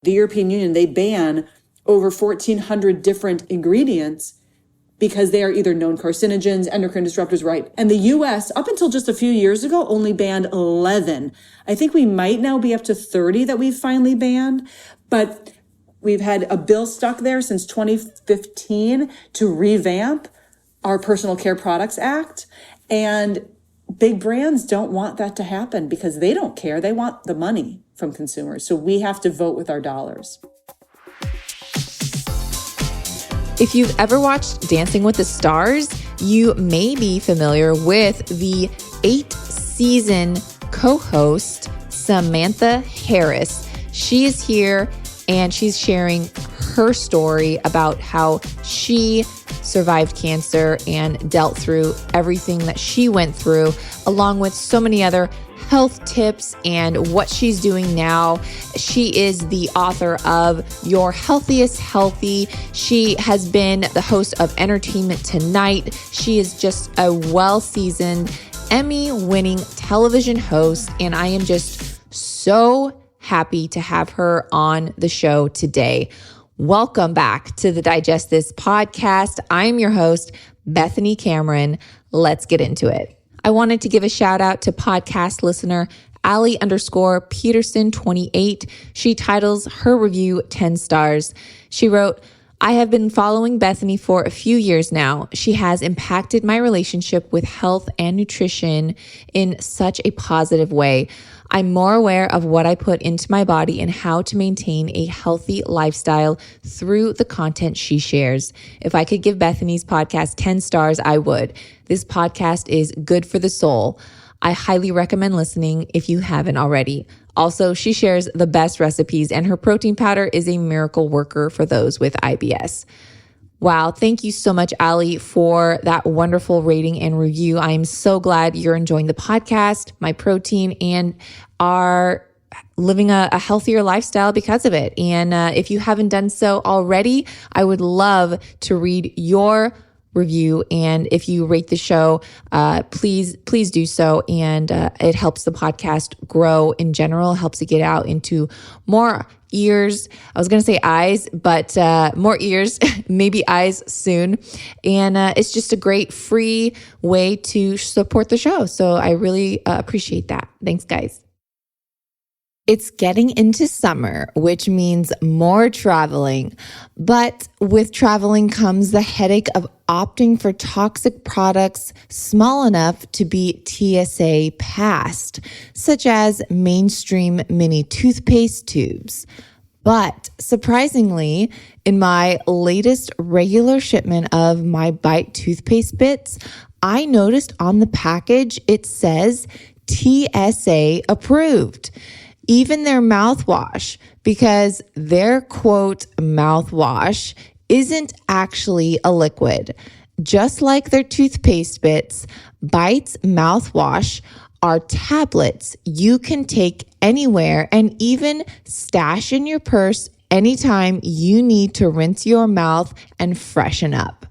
The European Union, they ban over 1,400 different ingredients because they are either known carcinogens, endocrine disruptors, right? And the US, up until just a few years ago, only banned 11. I think we might now be up to 30 that we've finally banned, but we've had a bill stuck there since 2015 to revamp our Personal Care Products Act. And big brands don't want that to happen because they don't care. They want the money from consumers. So we have to vote with our dollars. If you've ever watched Dancing with the Stars, you may be familiar with the 8-season co-host, Samantha Harris. She is here and she's sharing her story about how she survived cancer and dealt through everything that she went through, along with so many other health tips and what she's doing now. She is the author of Your Healthiest Healthy. She has been the host of Entertainment Tonight. She is just a well-seasoned, Emmy-winning television host, and I am just so happy to have her on the show today. Welcome back to the Digest This podcast. I'm your host, Bethany Cameron. Let's get into it. I wanted to give a shout out to podcast listener Ali_Peterson28. She titles her review 10 stars. She wrote, I have been following Bethany for a few years now. She has impacted my relationship with health and nutrition in such a positive way. I'm more aware of what I put into my body and how to maintain a healthy lifestyle through the content she shares. If I could give Bethany's podcast 10 stars, I would. This podcast is good for the soul. I highly recommend listening if you haven't already. Also, she shares the best recipes and her protein powder is a miracle worker for those with IBS. Wow. Thank you so much, Ali, for that wonderful rating and review. I am so glad you're enjoying the podcast, my protein, and are living a healthier lifestyle because of it. And if you haven't done so already, I would love to read your review. And if you rate the show, please do so. And it helps the podcast grow in general, helps it get out into more ears. I was going to say eyes, but more ears, maybe eyes soon. And it's just a great free way to support the show. So I really appreciate that. Thanks, guys. It's getting into summer, which means more traveling. But with traveling comes the headache of opting for toxic products small enough to be TSA passed, such as mainstream mini toothpaste tubes. But surprisingly, in my latest regular shipment of my Bite toothpaste bits, I noticed on the package it says TSA approved. Even their mouthwash, because their quote mouthwash isn't actually a liquid. Just like their toothpaste bits, Bite's mouthwash are tablets you can take anywhere and even stash in your purse anytime you need to rinse your mouth and freshen up.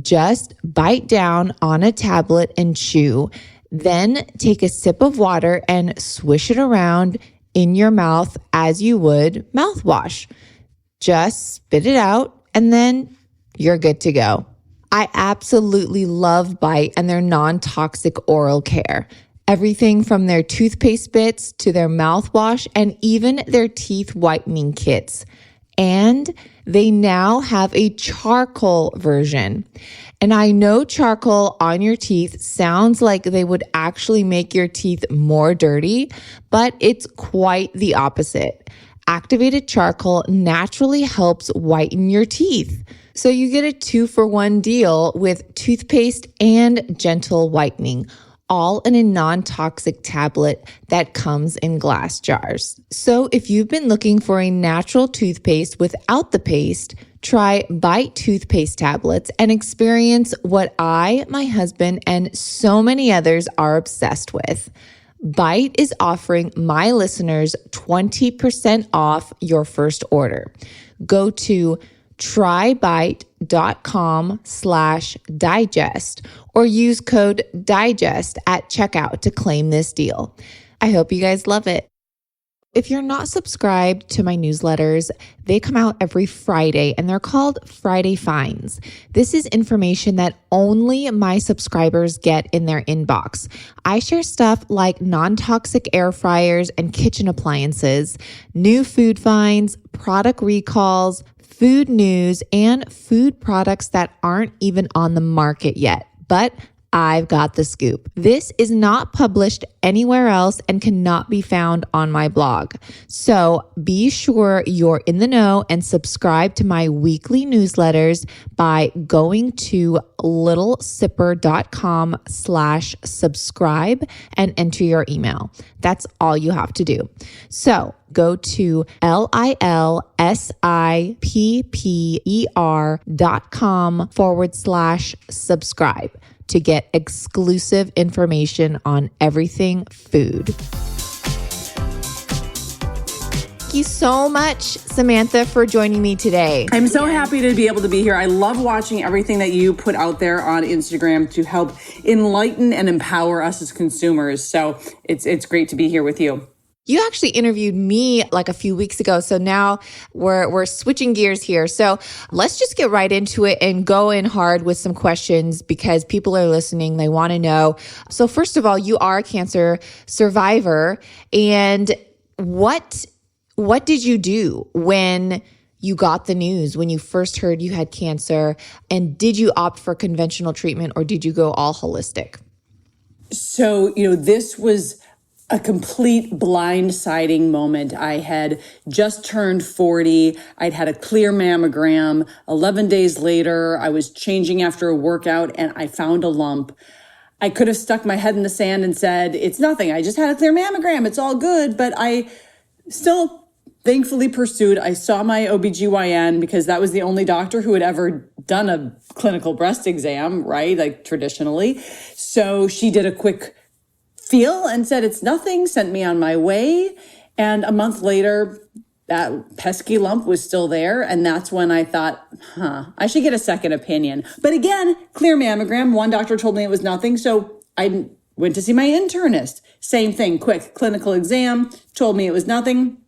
Just bite down on a tablet and chew, then take a sip of water and swish it around in your mouth as you would mouthwash. Just spit it out and then you're good to go. I absolutely love Bite and their non-toxic oral care. Everything from their toothpaste bits to their mouthwash and even their teeth whitening kits. And they now have a charcoal version. And I know charcoal on your teeth sounds like they would actually make your teeth more dirty, but it's quite the opposite. Activated charcoal naturally whites whiten your teeth. So you get a 2-for-1 deal with toothpaste and gentle whitening, all in a non-toxic tablet that comes in glass jars. So if you've been looking for a natural toothpaste without the paste, try Bite toothpaste tablets and experience what I, my husband, and so many others are obsessed with. Bite is offering my listeners 20% off your first order. Go to trybite.com/digest or use code DIGEST at checkout to claim this deal. I hope you guys love it. If you're not subscribed to my newsletters, they come out every Friday and they're called Friday Finds. This is information that only my subscribers get in their inbox. I share stuff like non-toxic air fryers and kitchen appliances, new food finds, product recalls, food news, and food products that aren't even on the market yet. But I've got the scoop. This is not published anywhere else and cannot be found on my blog. So be sure you're in the know and subscribe to my weekly newsletters by going to littlesipper.com/subscribe and enter your email. That's all you have to do. So go to LILSIPPER.com/subscribe to get exclusive information on everything food. Thank you so much, Samantha, for joining me today. I'm so happy to be able to be here. I love watching everything that you put out there on Instagram to help enlighten and empower us as consumers. So it's great to be here with you. You actually interviewed me like a few weeks ago. So now we're switching gears here. So let's just get right into it and go in hard with some questions because people are listening. They want to know. So first of all, you are a cancer survivor. And what did you do when you got the news, when you first heard you had cancer? And did you opt for conventional treatment or did you go all holistic? So, this was a complete blindsiding moment. I had just turned 40. I'd had a clear mammogram. 11 days later, I was changing after a workout and I found a lump. I could have stuck my head in the sand and said, it's nothing. I just had a clear mammogram. It's all good. But I still thankfully pursued. I saw my OBGYN because that was the only doctor who had ever done a clinical breast exam, right? Like traditionally. So she did a quick feel and said, it's nothing, sent me on my way. And a month later, that pesky lump was still there. And that's when I thought, I should get a second opinion. But again, clear mammogram. One doctor told me it was nothing. So I went to see my internist. Same thing, quick clinical exam, told me it was nothing,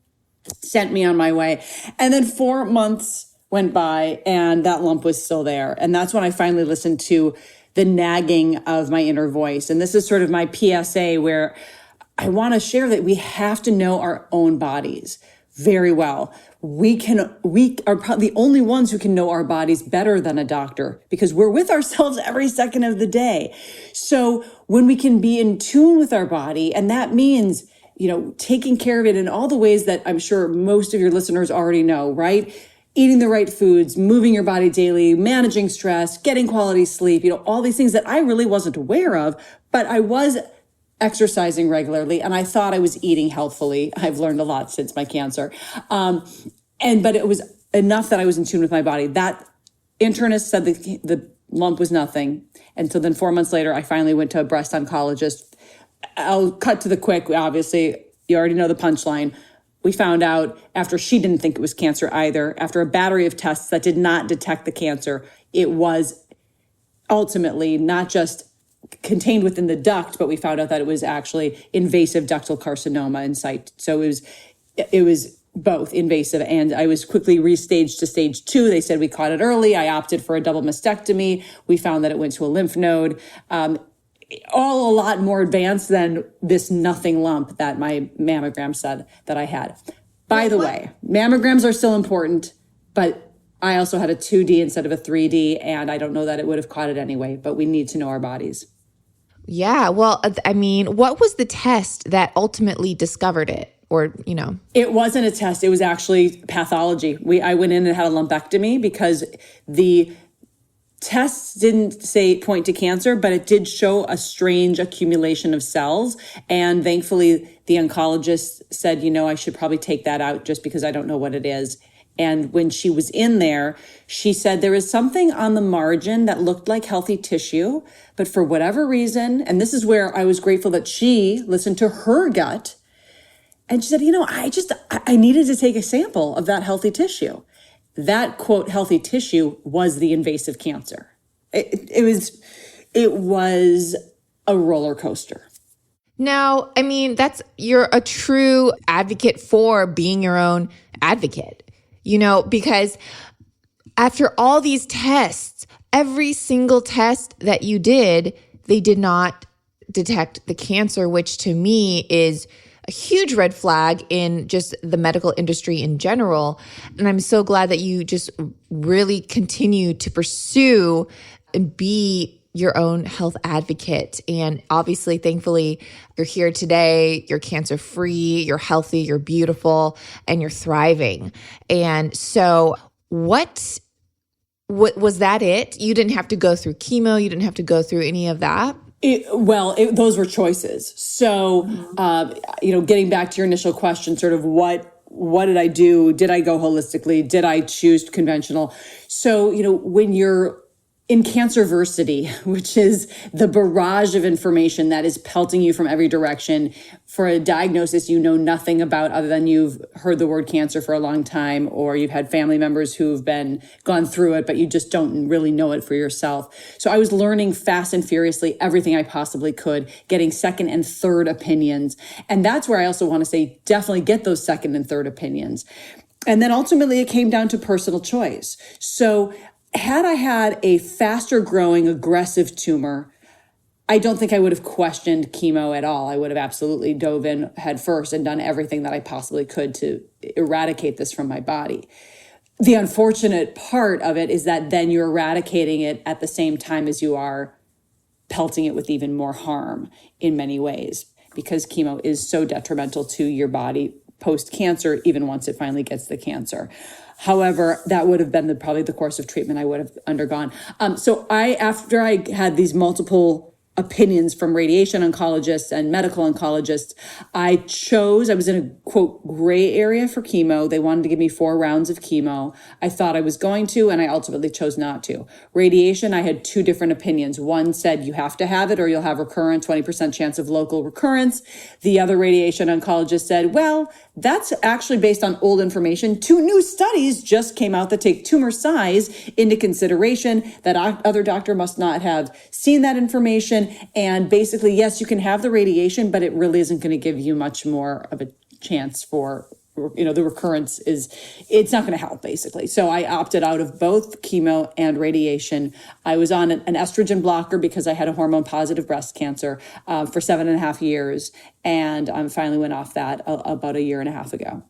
sent me on my way. And then 4 months went by and that lump was still there. And that's when I finally listened to the nagging of my inner voice. And this is sort of my PSA where I want to share that we have to know our own bodies very well. We are probably the only ones who can know our bodies better than a doctor because we're with ourselves every second of the day. So when we can be in tune with our body, and that means, taking care of it in all the ways that I'm sure most of your listeners already know, right? Eating the right foods, moving your body daily, managing stress, getting quality sleep, all these things that I really wasn't aware of, but I was exercising regularly and I thought I was eating healthfully. I've learned a lot since my cancer. But it was enough that I was in tune with my body. That internist said the lump was nothing. And so then 4 months later, I finally went to a breast oncologist. I'll cut to the quick. Obviously, you already know the punchline. We found out after she didn't think it was cancer either, after a battery of tests that did not detect the cancer, it was ultimately not just contained within the duct, but we found out that it was actually invasive ductal carcinoma in sight. So it was both invasive and I was quickly restaged to stage 2. They said we caught it early. I opted for a double mastectomy. We found that it went to a lymph node. All a lot more advanced than this nothing lump that my mammogram said that I had. By the way, mammograms are still important, but I also had a 2D instead of a 3D, and I don't know that it would have caught it anyway, but we need to know our bodies. Yeah, well, what was the test that ultimately discovered it? It wasn't a test. It was actually pathology. I went in and had a lumpectomy because the tests didn't point to cancer, but it did show a strange accumulation of cells. And thankfully, the oncologist said, I should probably take that out just because I don't know what it is. And when she was in there, she said there was something on the margin that looked like healthy tissue, but for whatever reason, and this is where I was grateful that she listened to her gut. And she said, I needed to take a sample of that healthy tissue. That quote, healthy tissue was the invasive cancer. It was a roller coaster. Now, I mean, you're a true advocate for being your own advocate, because after all these tests, every single test that you did, they did not detect the cancer, which to me is a huge red flag in just the medical industry in general. And I'm so glad that you just really continue to pursue and be your own health advocate. And obviously, thankfully, you're here today, you're cancer free, you're healthy, you're beautiful, and you're thriving. And so what was that it? You didn't have to go through chemo, you didn't have to go through any of that? Those were choices. So, getting back to your initial question, sort of what did I do? Did I go holistically? Did I choose conventional? So, when you're in cancerversity, which is the barrage of information that is pelting you from every direction for a diagnosis you know nothing about other than you've heard the word cancer for a long time, or you've had family members who've gone through it, but you just don't really know it for yourself. So I was learning fast and furiously everything I possibly could, getting second and third opinions. And that's where I also want to say, definitely get those second and third opinions. And then ultimately it came down to personal choice. So had I had a faster growing aggressive tumor, I don't think I would have questioned chemo at all. I would have absolutely dove in head first and done everything that I possibly could to eradicate this from my body. The unfortunate part of it is that then you're eradicating it at the same time as you are pelting it with even more harm in many ways, because chemo is so detrimental to your body post-cancer, even once it finally gets the cancer. However, that would have been probably the course of treatment I would have undergone. So after I had these multiple opinions from radiation oncologists and medical oncologists, I was in a quote gray area for chemo. They wanted to give me 4 rounds of chemo. I thought I was going to, and I ultimately chose not to. Radiation, I had 2 different opinions. One said you have to have it or you'll have recurrent, 20% chance of local recurrence. The other radiation oncologist said, well, that's actually based on old information. 2 new studies just came out that take tumor size into consideration. That other doctor must not have seen that information. And basically, yes, you can have the radiation, but it really isn't going to give you much more of a chance for, the recurrence it's not going to help, basically. So I opted out of both chemo and radiation. I was on an estrogen blocker because I had a hormone positive breast cancer for 7.5 years. And I finally went off that about 1.5 years ago.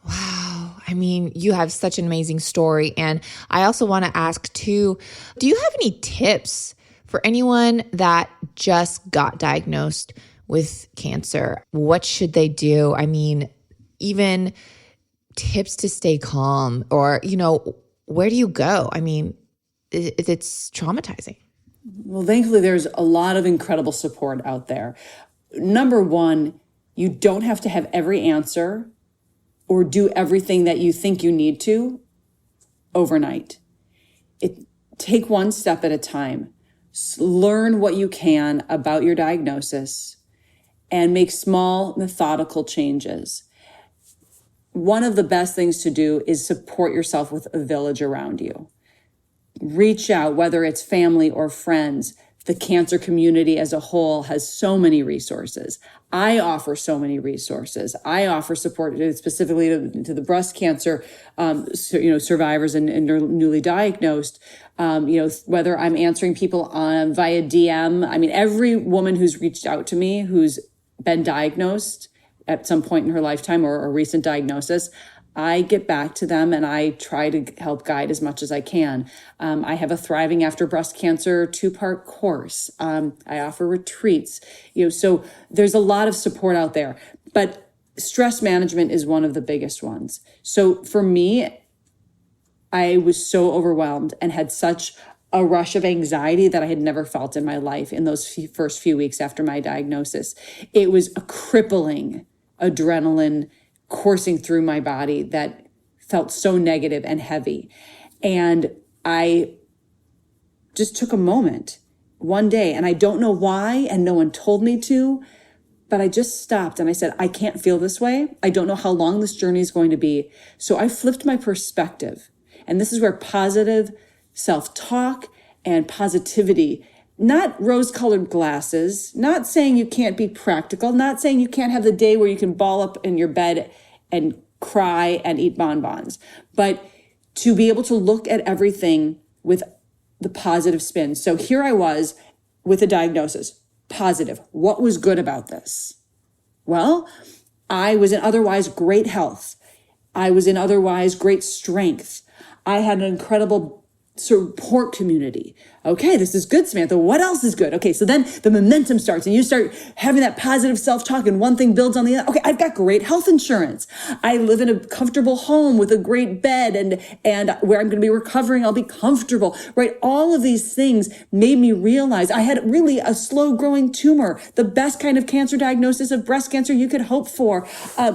Wow. I mean, you have such an amazing story. And I also want to ask too, do you have any tips for anyone that just got diagnosed with cancer? What should they do? I mean, even tips to stay calm, or, where do you go? I mean, it's traumatizing. Well, thankfully, there's a lot of incredible support out there. Number one, you don't have to have every answer or do everything that you think you need to overnight. Take one step at a time. Learn what you can about your diagnosis and make small, methodical changes. One of the best things to do is support yourself with a village around you. Reach out, whether it's family or friends. The cancer community as a whole has so many resources. I offer so many resources. I offer support specifically to the breast cancer, survivors and newly diagnosed. Whether I'm answering people via DM. I mean, every woman who's reached out to me who's been diagnosed at some point in her lifetime or a recent diagnosis, I get back to them and I try to help guide as much as I can. I have a Thriving After Breast Cancer 2-part course. I offer retreats. So there's a lot of support out there, but stress management is one of the biggest ones. So for me, I was so overwhelmed and had such a rush of anxiety that I had never felt in my life in those first few weeks after my diagnosis. It was a crippling adrenaline coursing through my body that felt so negative and heavy. And I just took a moment one day, and I don't know why, and no one told me to, but I just stopped and I said, I can't feel this way. I don't know how long this journey is going to be. So I flipped my perspective. And this is where positive self-talk and positivity not rose-colored glasses, not saying you can't be practical, not saying you can't have the day where you can ball up in your bed and cry and eat bonbons, but to be able to look at everything with the positive spin. So here I was with a diagnosis, positive. What was good about this? Well, I was in otherwise great health. I was in otherwise great strength. I had an incredible support community. Okay, this is good, Samantha. What else is good? Okay, so then the momentum starts and you start having that positive self-talk and one thing builds on the other. Okay, I've got great health insurance. I live in a comfortable home with a great bed and where I'm going to be recovering, I'll be comfortable, right? All of these things made me realize I had really a slow growing tumor, the best kind of cancer diagnosis of breast cancer you could hope for.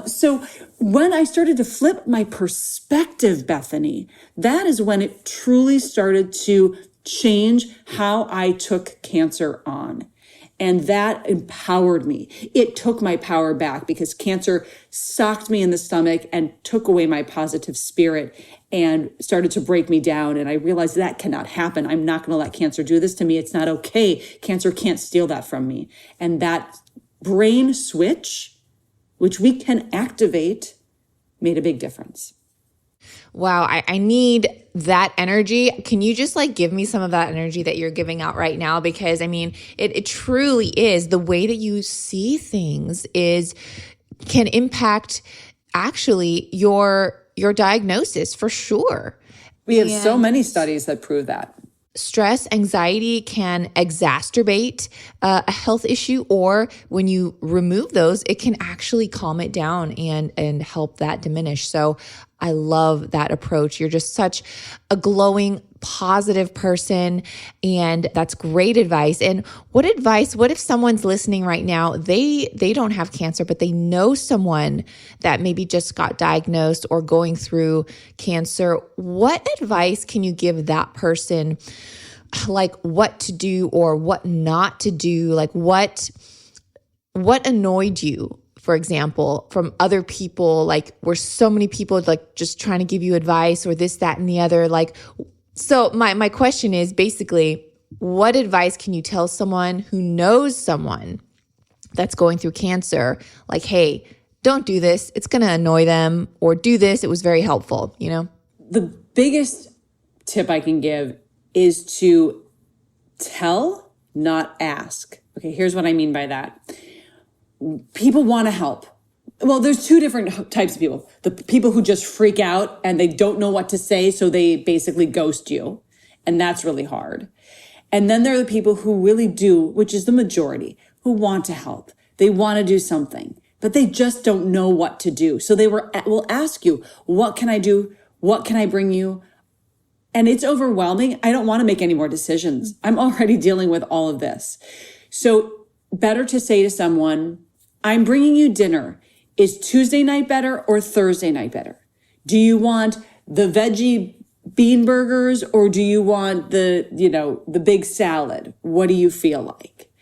So when I started to flip my perspective, Bethany, that is when it truly started to change how I took cancer on. And that empowered me. It took my power back because cancer socked me in the stomach and took away my positive spirit and started to break me down. And I realized that cannot happen. I'm not going to let cancer do this to me. It's not okay. Cancer can't steal that from me. And that brain switch, which we can activate, made a big difference. Wow, I need that energy. Can you just give me some of that energy that you're giving out right now? Because I mean, it truly is the way that you see things can impact actually your diagnosis for sure. We have so many studies that prove that. Stress, anxiety can exacerbate a health issue, or when you remove those, it can actually calm it down and help that diminish. So I love that approach. You're just such a glowing, positive person, and that's great advice. And what if someone's listening right now, they don't have cancer, but they know someone that maybe just got diagnosed or going through cancer? What advice can you give that person, like what to do or what not to do? Like what annoyed you, for example, from other people? Like, were so many people just trying to give you advice or this, that, and the other? So my question is basically, what advice can you tell someone who knows someone that's going through cancer? Like, hey, don't do this. It's going to annoy them, or do this. It was very helpful, The biggest tip I can give is to tell, not ask. Okay, here's what I mean by that. People want to help. Well, there's two different types of people. The people who just freak out and they don't know what to say, so they basically ghost you. And that's really hard. And then there are the people who really do, which is the majority, who want to help. They want to do something, but they just don't know what to do. So they will ask you, what can I do? What can I bring you? And it's overwhelming. I don't want to make any more decisions. I'm already dealing with all of this. So better to say to someone, I'm bringing you dinner. Is Tuesday night better or Thursday night better? Do you want the veggie bean burgers or do you want the big salad? What do you feel like?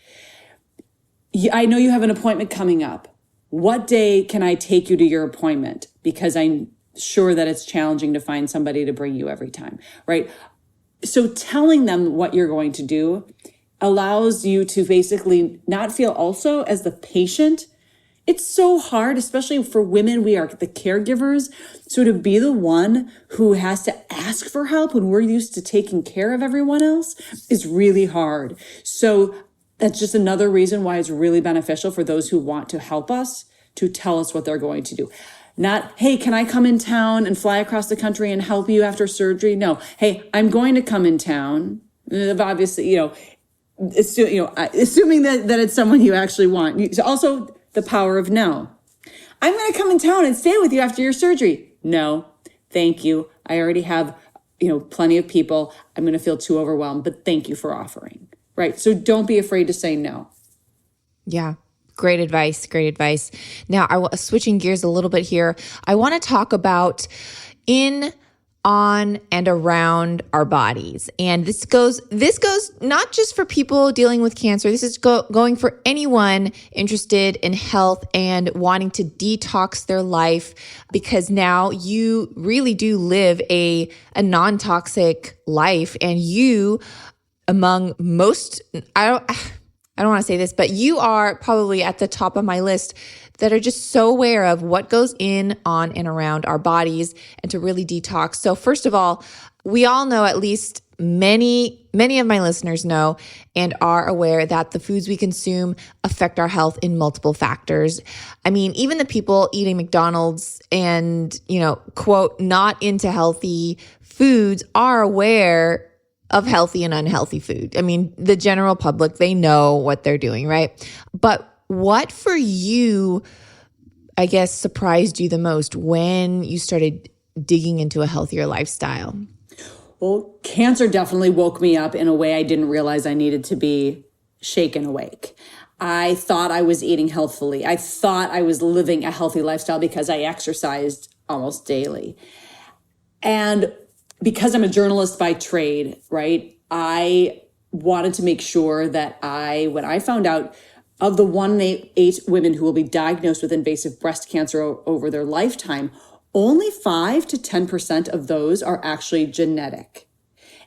I know you have an appointment coming up. What day can I take you to your appointment? Because I'm sure that it's challenging to find somebody to bring you every time, right? So telling them what you're going to do allows you to basically not feel also as the patient. It's so hard, especially for women. We are the caregivers. So to be the one who has to ask for help when we're used to taking care of everyone else is really hard. So that's just another reason why it's really beneficial for those who want to help us to tell us what they're going to do. Not, hey, can I come in town and fly across the country and help you after surgery? No, hey, I'm going to come in town. Obviously, assuming that it's someone you actually want. Also, the power of no. I'm going to come in town and stay with you after your surgery. No, thank you. I already have, plenty of people. I'm going to feel too overwhelmed, but thank you for offering. Right. So don't be afraid to say no. Yeah. Great advice. Great advice. Now, switching gears a little bit here, I want to talk about on and around our bodies. And this goes not just for people dealing with cancer. This is going for anyone interested in health and wanting to detox their life, because now you really do live a non-toxic life, and you among most, I don't want to say this, but you are probably at the top of my list that are just so aware of what goes in, on, and around our bodies and to really detox. So first of all, we all know, at least many of my listeners know and are aware, that the foods we consume affect our health in multiple factors. I mean, even the people eating McDonald's and, quote, not into healthy foods are aware of healthy and unhealthy food. I mean, the general public, they know what they're doing, right? But what for you, I guess, surprised you the most when you started digging into a healthier lifestyle? Well, cancer definitely woke me up in a way I didn't realize I needed to be shaken awake. I thought I was eating healthfully. I thought I was living a healthy lifestyle because I exercised almost daily. And because I'm a journalist by trade, right, I wanted to make sure that when I found out of the 1 in 8 women who will be diagnosed with invasive breast cancer over their lifetime, only 5 to 10% of those are actually genetic.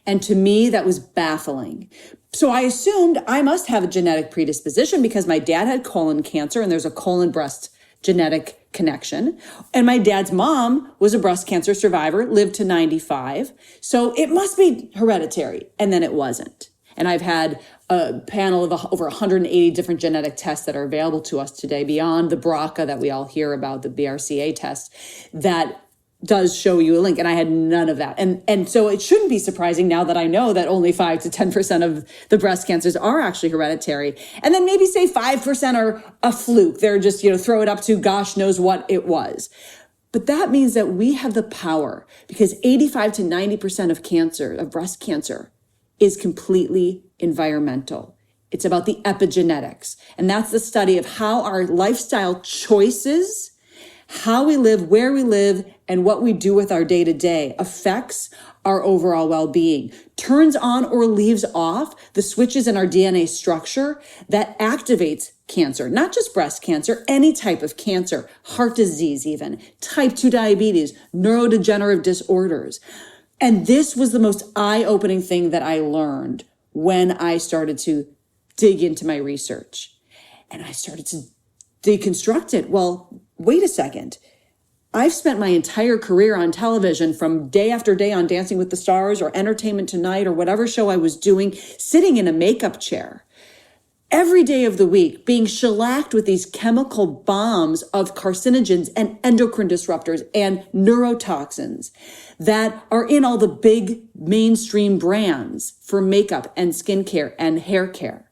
And to me, that was baffling. So I assumed I must have a genetic predisposition because my dad had colon cancer and there's a colon breast genetic connection. And my dad's mom was a breast cancer survivor, lived to 95. So it must be hereditary. And then it wasn't. And I've had a panel of over 180 different genetic tests that are available to us today beyond the BRCA that we all hear about, the BRCA test, that does show you a link. And I had none of that. And so it shouldn't be surprising now that I know that only 5 to 10% of the breast cancers are actually hereditary. And then maybe say 5% are a fluke. They're just, throw it up to gosh knows what it was. But that means that we have the power, because 85 to 90% of cancer, of breast cancer, is completely environmental. It's about the epigenetics. And that's the study of how our lifestyle choices, how we live, where we live, and what we do with our day-to-day affects our overall well-being, turns on or leaves off the switches in our DNA structure that activates cancer, not just breast cancer, any type of cancer, heart disease even, type 2 diabetes, neurodegenerative disorders. And this was the most eye-opening thing that I learned when I started to dig into my research. And I started to deconstruct it. Well, wait a second. I've spent my entire career on television, from day after day on Dancing with the Stars or Entertainment Tonight or whatever show I was doing, sitting in a makeup chair every day of the week, being shellacked with these chemical bombs of carcinogens and endocrine disruptors and neurotoxins that are in all the big mainstream brands for makeup and skincare and hair care.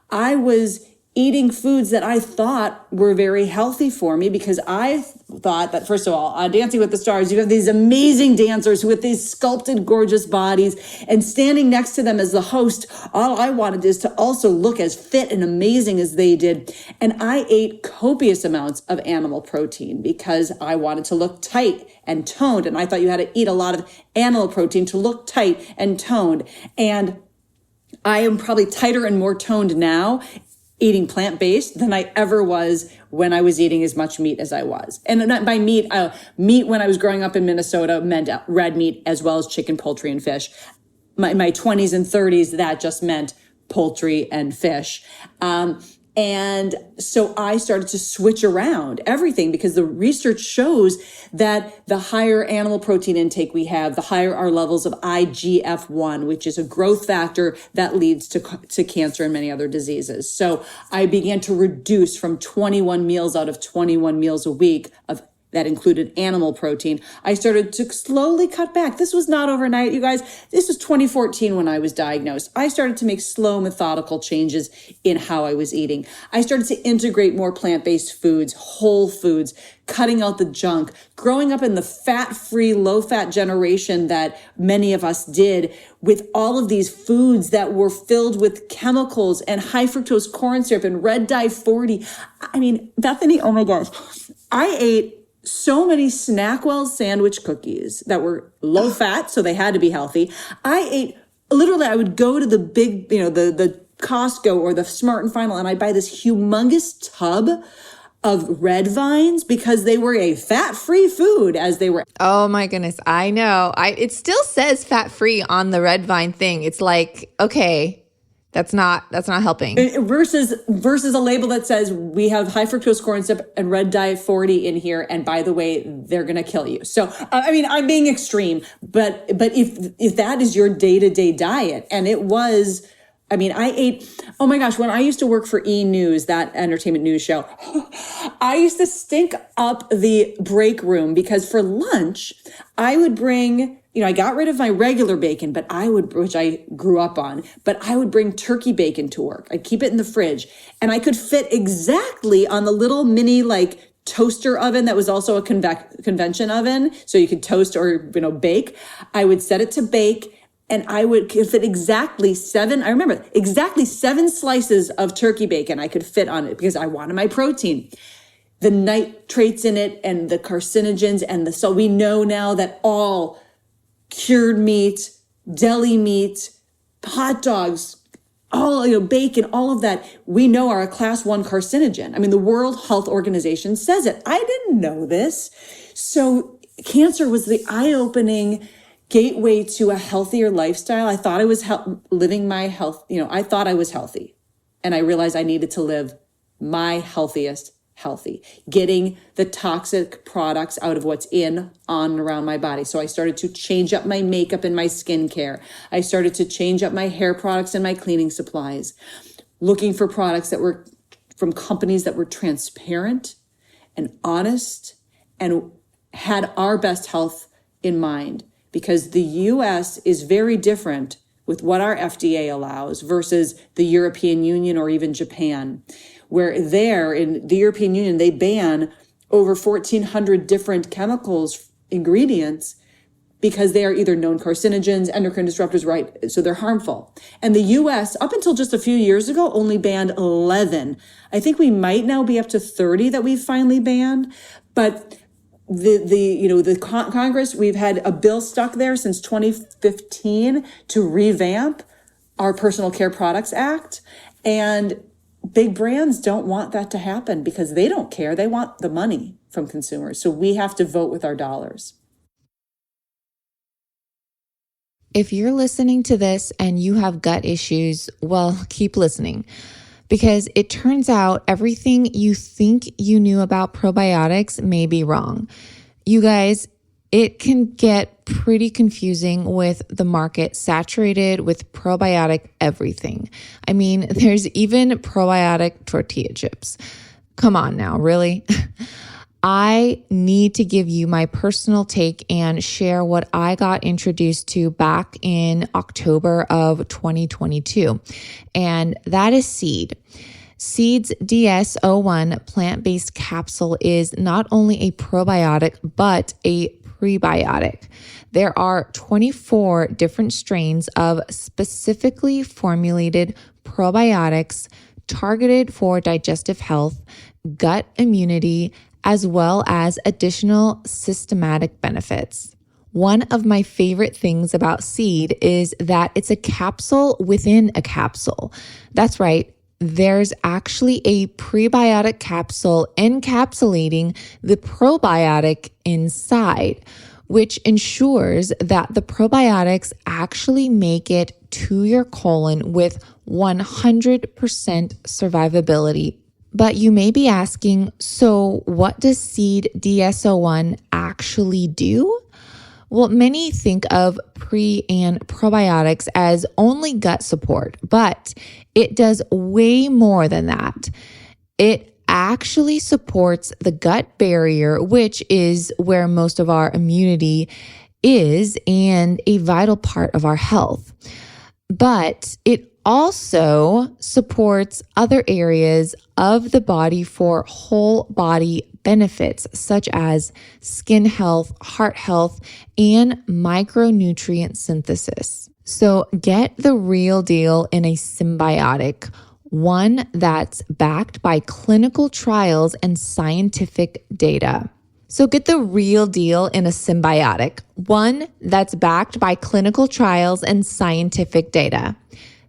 I was eating foods that I thought were very healthy for me because I thought that, first of all, on Dancing with the Stars, you have these amazing dancers with these sculpted, gorgeous bodies, and standing next to them as the host, all I wanted is to also look as fit and amazing as they did. And I ate copious amounts of animal protein because I wanted to look tight and toned. And I thought you had to eat a lot of animal protein to look tight and toned. And I am probably tighter and more toned now eating plant-based than I ever was when I was eating as much meat as I was. And by meat, meat when I was growing up in Minnesota meant red meat as well as chicken, poultry, and fish. My 20s and 30s, that just meant poultry and fish. And so I started to switch around everything because the research shows that the higher animal protein intake we have, the higher our levels of IGF-1, which is a growth factor that leads to cancer and many other diseases. So I began to reduce from 21 meals out of 21 meals a week that included animal protein. I started to slowly cut back. This was not overnight, you guys. This was 2014 when I was diagnosed. I started to make slow, methodical changes in how I was eating. I started to integrate more plant-based foods, whole foods, cutting out the junk, growing up in the fat-free, low-fat generation that many of us did, with all of these foods that were filled with chemicals and high fructose corn syrup and red dye 40. I mean, Bethany, oh my gosh. I ate so many Snackwell sandwich cookies that were low fat, so they had to be healthy. I would go to the big, the Costco or the Smart and Final, and I'd buy this humongous tub of red vines because they were a fat-free food as they were. Oh my goodness. I know. It still says fat-free on the red vine thing. It's like, okay, that's not helping. Versus a label that says we have high fructose corn syrup and red dye 40 in here, and by the way, they're going to kill you. So I mean, I'm being extreme, but if that is your day-to-day diet, and it was, I mean, I ate, oh my gosh, when I used to work for E! News, that entertainment news show, I used to stink up the break room because for lunch, I would bring, I got rid of my regular bacon, which I grew up on, but I would bring turkey bacon to work. I'd keep it in the fridge, and I could fit exactly on the little mini, toaster oven that was also a convention oven. So you could toast or, bake. I would set it to bake. And I could fit exactly seven slices of turkey bacon I could fit on it because I wanted my protein. The nitrates in it and the carcinogens so we know now that all cured meat, deli meat, hot dogs, all, bacon, all of that, we know are a class 1 carcinogen. I mean, the World Health Organization says it. I didn't know this. So cancer was the eye-opening gateway to a healthier lifestyle. I thought I was living my health. I thought I was healthy, and I realized I needed to live my healthiest healthy, getting the toxic products out of what's on and around my body. So I started to change up my makeup and my skincare. I started to change up my hair products and my cleaning supplies, looking for products that were from companies that were transparent and honest and had our best health in mind. Because the US is very different with what our FDA allows versus the European Union or even Japan, where there in the European Union, they ban over 1,400 different chemicals, ingredients, because they are either known carcinogens, endocrine disruptors, right? So they're harmful. And the US, up until just a few years ago, only banned 11. I think we might now be up to 30 that we've finally banned, but the Congress, we've had a bill stuck there since 2015 to revamp our Personal Care Products Act. And big brands don't want that to happen because they don't care. They want the money from consumers. So we have to vote with our dollars. If you're listening to this and you have gut issues, well, keep listening. Because it turns out everything you think you knew about probiotics may be wrong. You guys, it can get pretty confusing with the market saturated with probiotic everything. I mean, there's even probiotic tortilla chips. Come on now, really? I need to give you my personal take and share what I got introduced to back in October of 2022. And that is Seed. Seed's DS-01 plant-based capsule is not only a probiotic, but a prebiotic. There are 24 different strains of specifically formulated probiotics targeted for digestive health, gut immunity, as well as additional systematic benefits. One of my favorite things about Seed is that it's a capsule within a capsule. That's right. There's actually a prebiotic capsule encapsulating the probiotic inside, which ensures that the probiotics actually make it to your colon with 100% survivability. But you may be asking, so what does Seed DS-01 actually do? Well, many think of pre and probiotics as only gut support, but it does way more than that. It actually supports the gut barrier, which is where most of our immunity is and a vital part of our health. But it also supports other areas of the body for whole body benefits, such as skin health, heart health, and micronutrient synthesis. So get the real deal in a symbiotic, one that's backed by clinical trials and scientific data. So get the real deal in a symbiotic, one that's backed by clinical trials and scientific data.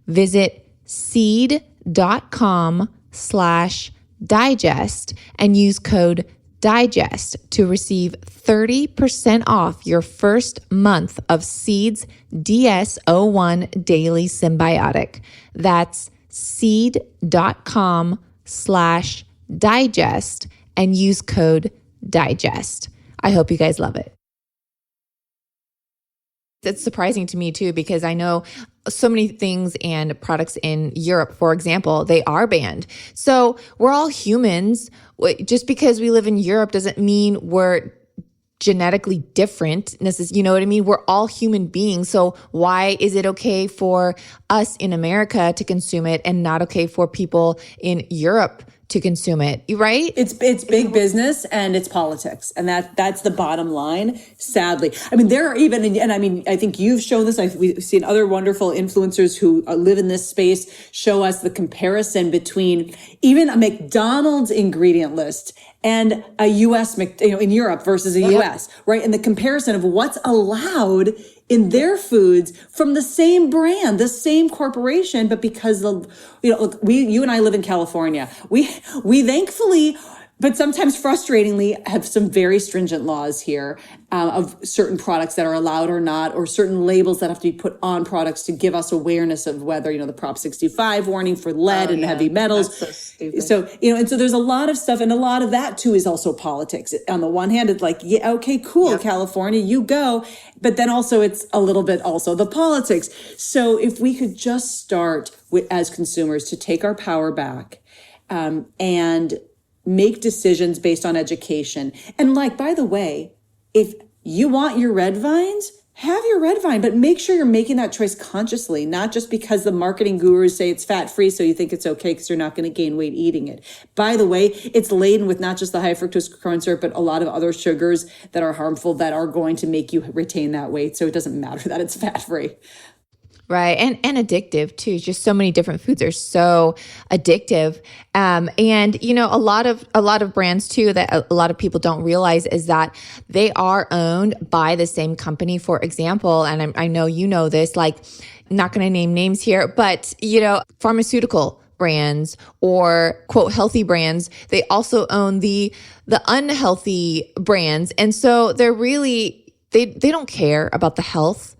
Visit seed.com/ digest and use code DIGEST to receive 30% off your first month of Seed's DS-01 Daily Symbiotic. That's seed.com/digest and use code DIGEST. I hope you guys love it. It's surprising to me too, because I know so many things and products in Europe, for example, they are banned. So we're all humans. Just because we live in Europe doesn't mean we're genetically different. You know what I mean? We're all human beings. So why is it okay for us in America to consume it and not okay for people in Europe to consume it, right? It's big business and it's politics. And that's the bottom line, sadly. I mean, there are even, and I mean, I think you've shown this, we've seen other wonderful influencers who live in this space show us the comparison between even a McDonald's ingredient list and a US, in Europe versus a US, right? And the comparison of what's allowed in their foods from the same brand, the same corporation, but because look, you and I live in California. We thankfully, but sometimes frustratingly, have some very stringent laws here of certain products that are allowed or not, or certain labels that have to be put on products to give us awareness of whether, the Prop 65 warning for lead and heavy metals. That's so stupid. So, and so there's a lot of stuff, and a lot of that too is also politics. On the one hand, it's like, yeah, okay, cool, California, you go. But then also it's a little bit also the politics. So if we could just start with, as consumers, to take our power back and make decisions based on education. And by the way, if you want your red vines, have your red vine, but make sure you're making that choice consciously, not just because the marketing gurus say it's fat-free, so you think it's okay because you're not going to gain weight eating it. By the way, it's laden with not just the high fructose corn syrup, but a lot of other sugars that are harmful that are going to make you retain that weight. So it doesn't matter that it's fat-free. Right. And addictive too. Just so many different foods are so addictive. And, a lot of brands too, that a lot of people don't realize is that they are owned by the same company, for example. And I know, this, not going to name names here, but, pharmaceutical brands or quote healthy brands, they also own the unhealthy brands. And so they're really, they don't care about the health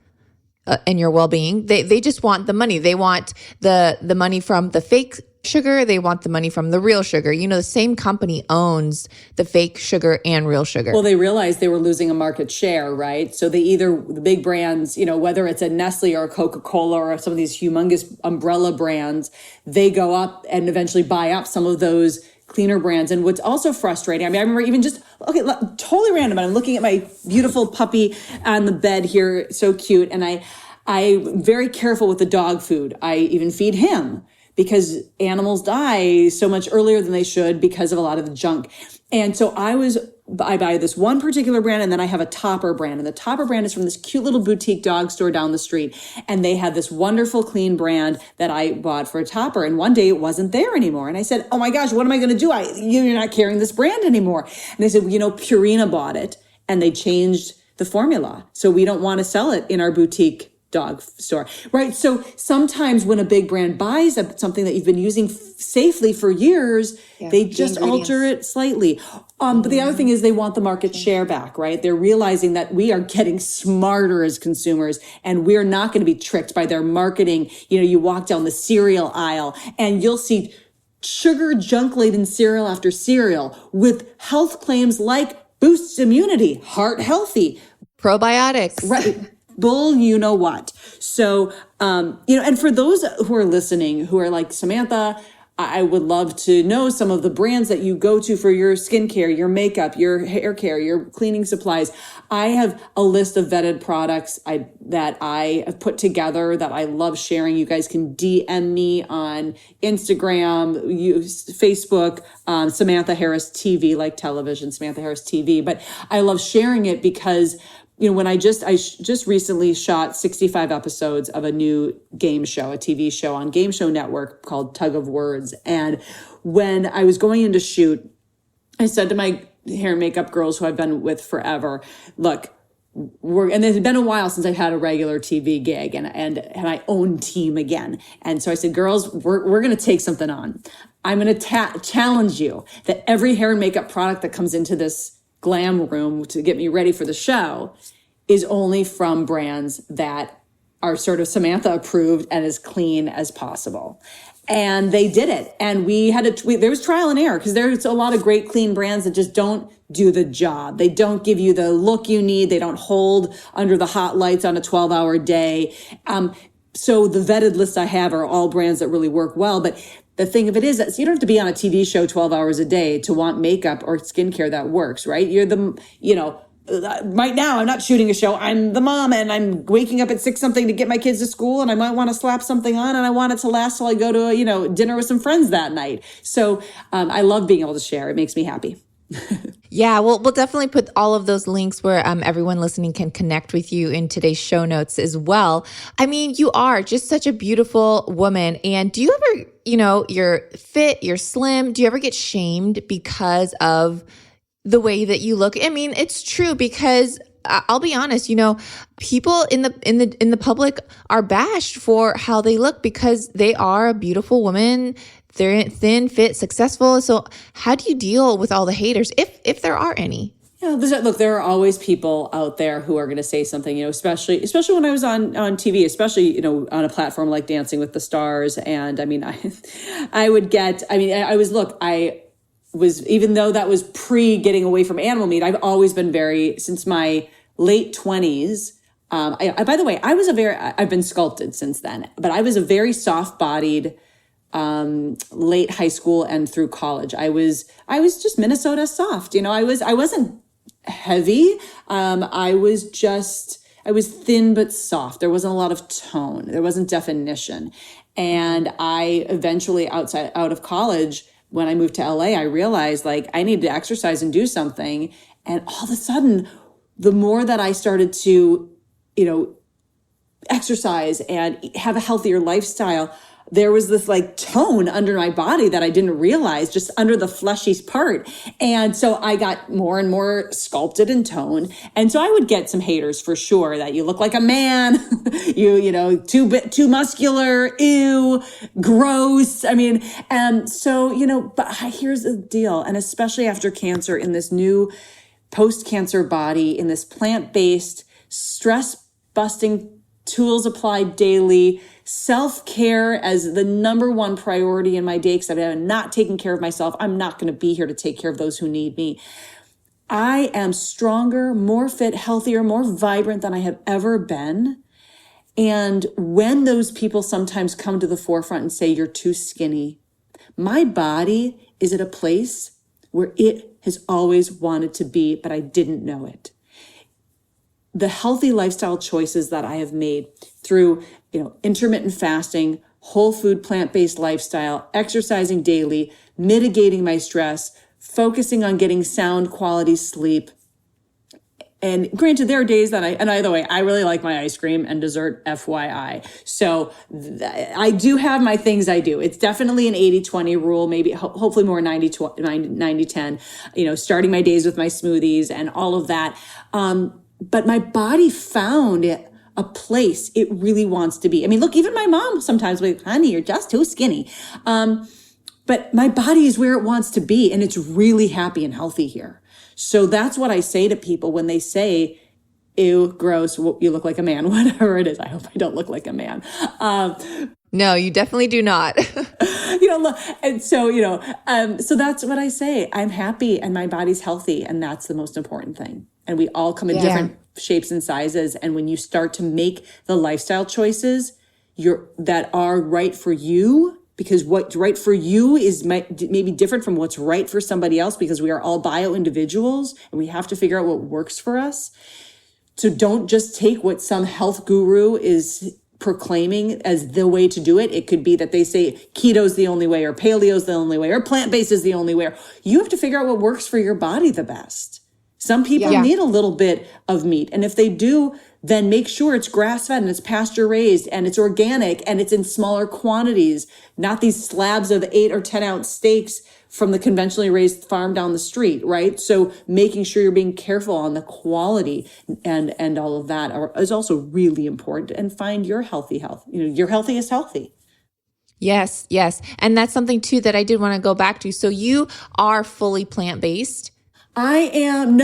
and your well-being. They just want the money. They want the money from the fake sugar. They want the money from the real sugar. The same company owns the fake sugar and real sugar. Well, they realized they were losing a market share, right? So the big brands, whether it's a Nestle or a Coca-Cola or some of these humongous umbrella brands, they go up and eventually buy up some of those cleaner brands. And what's also frustrating, I remember even totally random, but I'm looking at my beautiful puppy on the bed here, so cute. And I'm very careful with the dog food. I even feed him because animals die so much earlier than they should because of a lot of the junk. And so I buy this one particular brand, and then I have a Topper brand. And the Topper brand is from this cute little boutique dog store down the street. And they had this wonderful clean brand that I bought for a Topper. And one day it wasn't there anymore. And I said, oh my gosh, what am I going to do? You're not carrying this brand anymore. And they said, Purina bought it and they changed the formula. So we don't want to sell it in our boutique dog store, right? So sometimes when a big brand buys something that you've been using safely for years, they just alter it slightly. But the other thing is they want the market share back, right? They're realizing that we are getting smarter as consumers and we're not going to be tricked by their marketing. You walk down the cereal aisle and you'll see sugar junk-laden cereal after cereal with health claims like boosts immunity, heart healthy, probiotics, right? Bull, what. So, and for those who are listening, who are like, Samantha, I would love to know some of the brands that you go to for your skincare, your makeup, your hair care, your cleaning supplies. I have a list of vetted products that I have put together that I love sharing. You guys can DM me on Instagram, Facebook, Samantha Harris TV, like television, Samantha Harris TV. But I love sharing it because when I just recently shot 65 episodes of a new game show, a TV show on Game Show Network called Tug of Words. And when I was going in to shoot, I said to my hair and makeup girls who I've been with forever, look, and it's been a while since I've had a regular TV gig and my own team again. And so I said, girls, we're going to take something on. I'm going to challenge you that every hair and makeup product that comes into this glam room to get me ready for the show is only from brands that are sort of Samantha approved and as clean as possible. And they did it. And there was trial and error because there's a lot of great clean brands that just don't do the job. They don't give you the look you need. They don't hold under the hot lights on a 12-hour day. So the vetted list I have are all brands that really work well. But the thing of it is that you don't have to be on a TV show 12 hours a day to want makeup or skincare that works, right? Right now I'm not shooting a show. I'm the mom and I'm waking up at 6 something to get my kids to school, and I might want to slap something on and I want it to last till I go to dinner with some friends that night. So I love being able to share. It makes me happy. Yeah, we'll definitely put all of those links where everyone listening can connect with you in today's show notes as well. I mean, you are just such a beautiful woman. And do you ever, you're fit, you're slim, do you ever get shamed because of the way that you look? I mean, it's true because I'll be honest, people in the public are bashed for how they look because they are a beautiful woman. They're thin, fit, successful. So how do you deal with all the haters, if there are any? Yeah, look, there are always people out there who are going to say something, especially when I was on TV, especially, on a platform like Dancing with the Stars. And I mean, I was, even though that was pre getting away from animal meat, I've always been since my late 20s. By the way, I've been sculpted since then, but I was a very soft-bodied, late high school and through college. I was just Minnesota soft. I wasn't heavy. I was thin but soft. There wasn't a lot of tone. There wasn't definition. And I eventually out of college, when I moved to LA, I realized I needed to exercise and do something. And all of a sudden, the more that I started to, exercise and have a healthier lifestyle, there was this tone under my body that I didn't realize, just under the fleshy part. And so I got more and more sculpted and toned. And so I would get some haters for sure, that you look like a man, too muscular, ew, gross. I mean, and so, but here's the deal. And especially after cancer, in this new post-cancer body, in this plant-based, stress-busting tools applied daily, self-care as the number one priority in my day, because I'm not taking care of myself. I'm not going to be here to take care of those who need me. I am stronger, more fit, healthier, more vibrant than I have ever been. And when those people sometimes come to the forefront and say, you're too skinny, my body is at a place where it has always wanted to be, but I didn't know it. The healthy lifestyle choices that I have made through, intermittent fasting, whole food, plant-based lifestyle, exercising daily, mitigating my stress, focusing on getting sound quality sleep. And granted, there are days that and by the way, I really like my ice cream and dessert, FYI. So I do have my things I do. It's definitely an 80-20 rule, maybe hopefully more 90-10, starting my days with my smoothies and all of that. But my body found a place it really wants to be. I mean, look, even my mom sometimes will be like, honey, you're just too skinny. But my body is where it wants to be, and it's really happy and healthy here. So that's what I say to people when they say, ew, gross, you look like a man, whatever it is. I hope I don't look like a man. No, you definitely do not. And so, so that's what I say. I'm happy and my body's healthy, and that's the most important thing. And we all come in different shapes and sizes. And when you start to make the lifestyle choices that are right for you, because what's right for you is maybe different from what's right for somebody else, because we are all bio individuals and we have to figure out what works for us. So don't just take what some health guru is proclaiming as the way to do it. It could be that they say keto's the only way, or paleo's the only way, or plant-based is the only way. You have to figure out what works for your body the best. Some people need a little bit of meat. And if they do, then make sure it's grass-fed and it's pasture-raised and it's organic and it's in smaller quantities, not these slabs of 8 or 10 ounce steaks from the conventionally raised farm down the street, right? So making sure you're being careful on the quality and all of that is also really important. And find your healthy health. Your healthiest healthy. Yes, yes. And that's something too that I did want to go back to. So you are fully plant-based? I am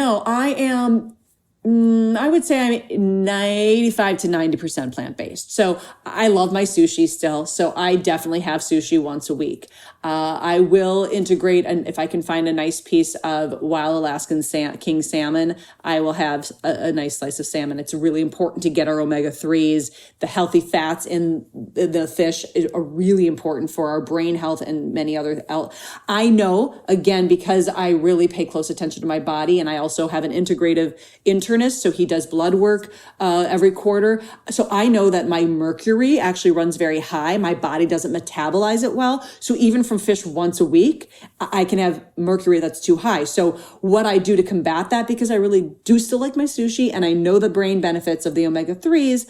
I would say I'm 85 to 90% plant-based. So I love my sushi still. So I definitely have sushi once a week. I will integrate, and if I can find a nice piece of wild Alaskan king salmon, I will have a nice slice of salmon. It's really important to get our omega-3s. The healthy fats in the fish are really important for our brain health and many other health. I know, again, because I really pay close attention to my body, and I also have an integrative internist, so he does blood work every quarter. So I know that my mercury actually runs very high. My body doesn't metabolize it well. So even from fish once a week, I can have mercury that's too high. So what I do to combat that, because I really do still like my sushi and I know the brain benefits of the omega-3s,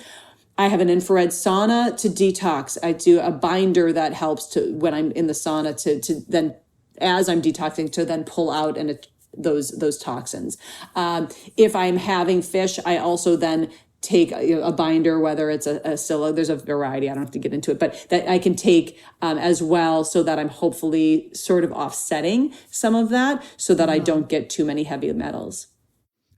I have an infrared sauna to detox. I do a binder that helps to, when I'm in the sauna, to then, as I'm detoxing, to then pull out and those toxins. If I'm having fish, I also then take a binder, whether it's a silo, there's a variety, I don't have to get into it, but that I can take as well, so that I'm hopefully sort of offsetting some of that so that I don't get too many heavy metals.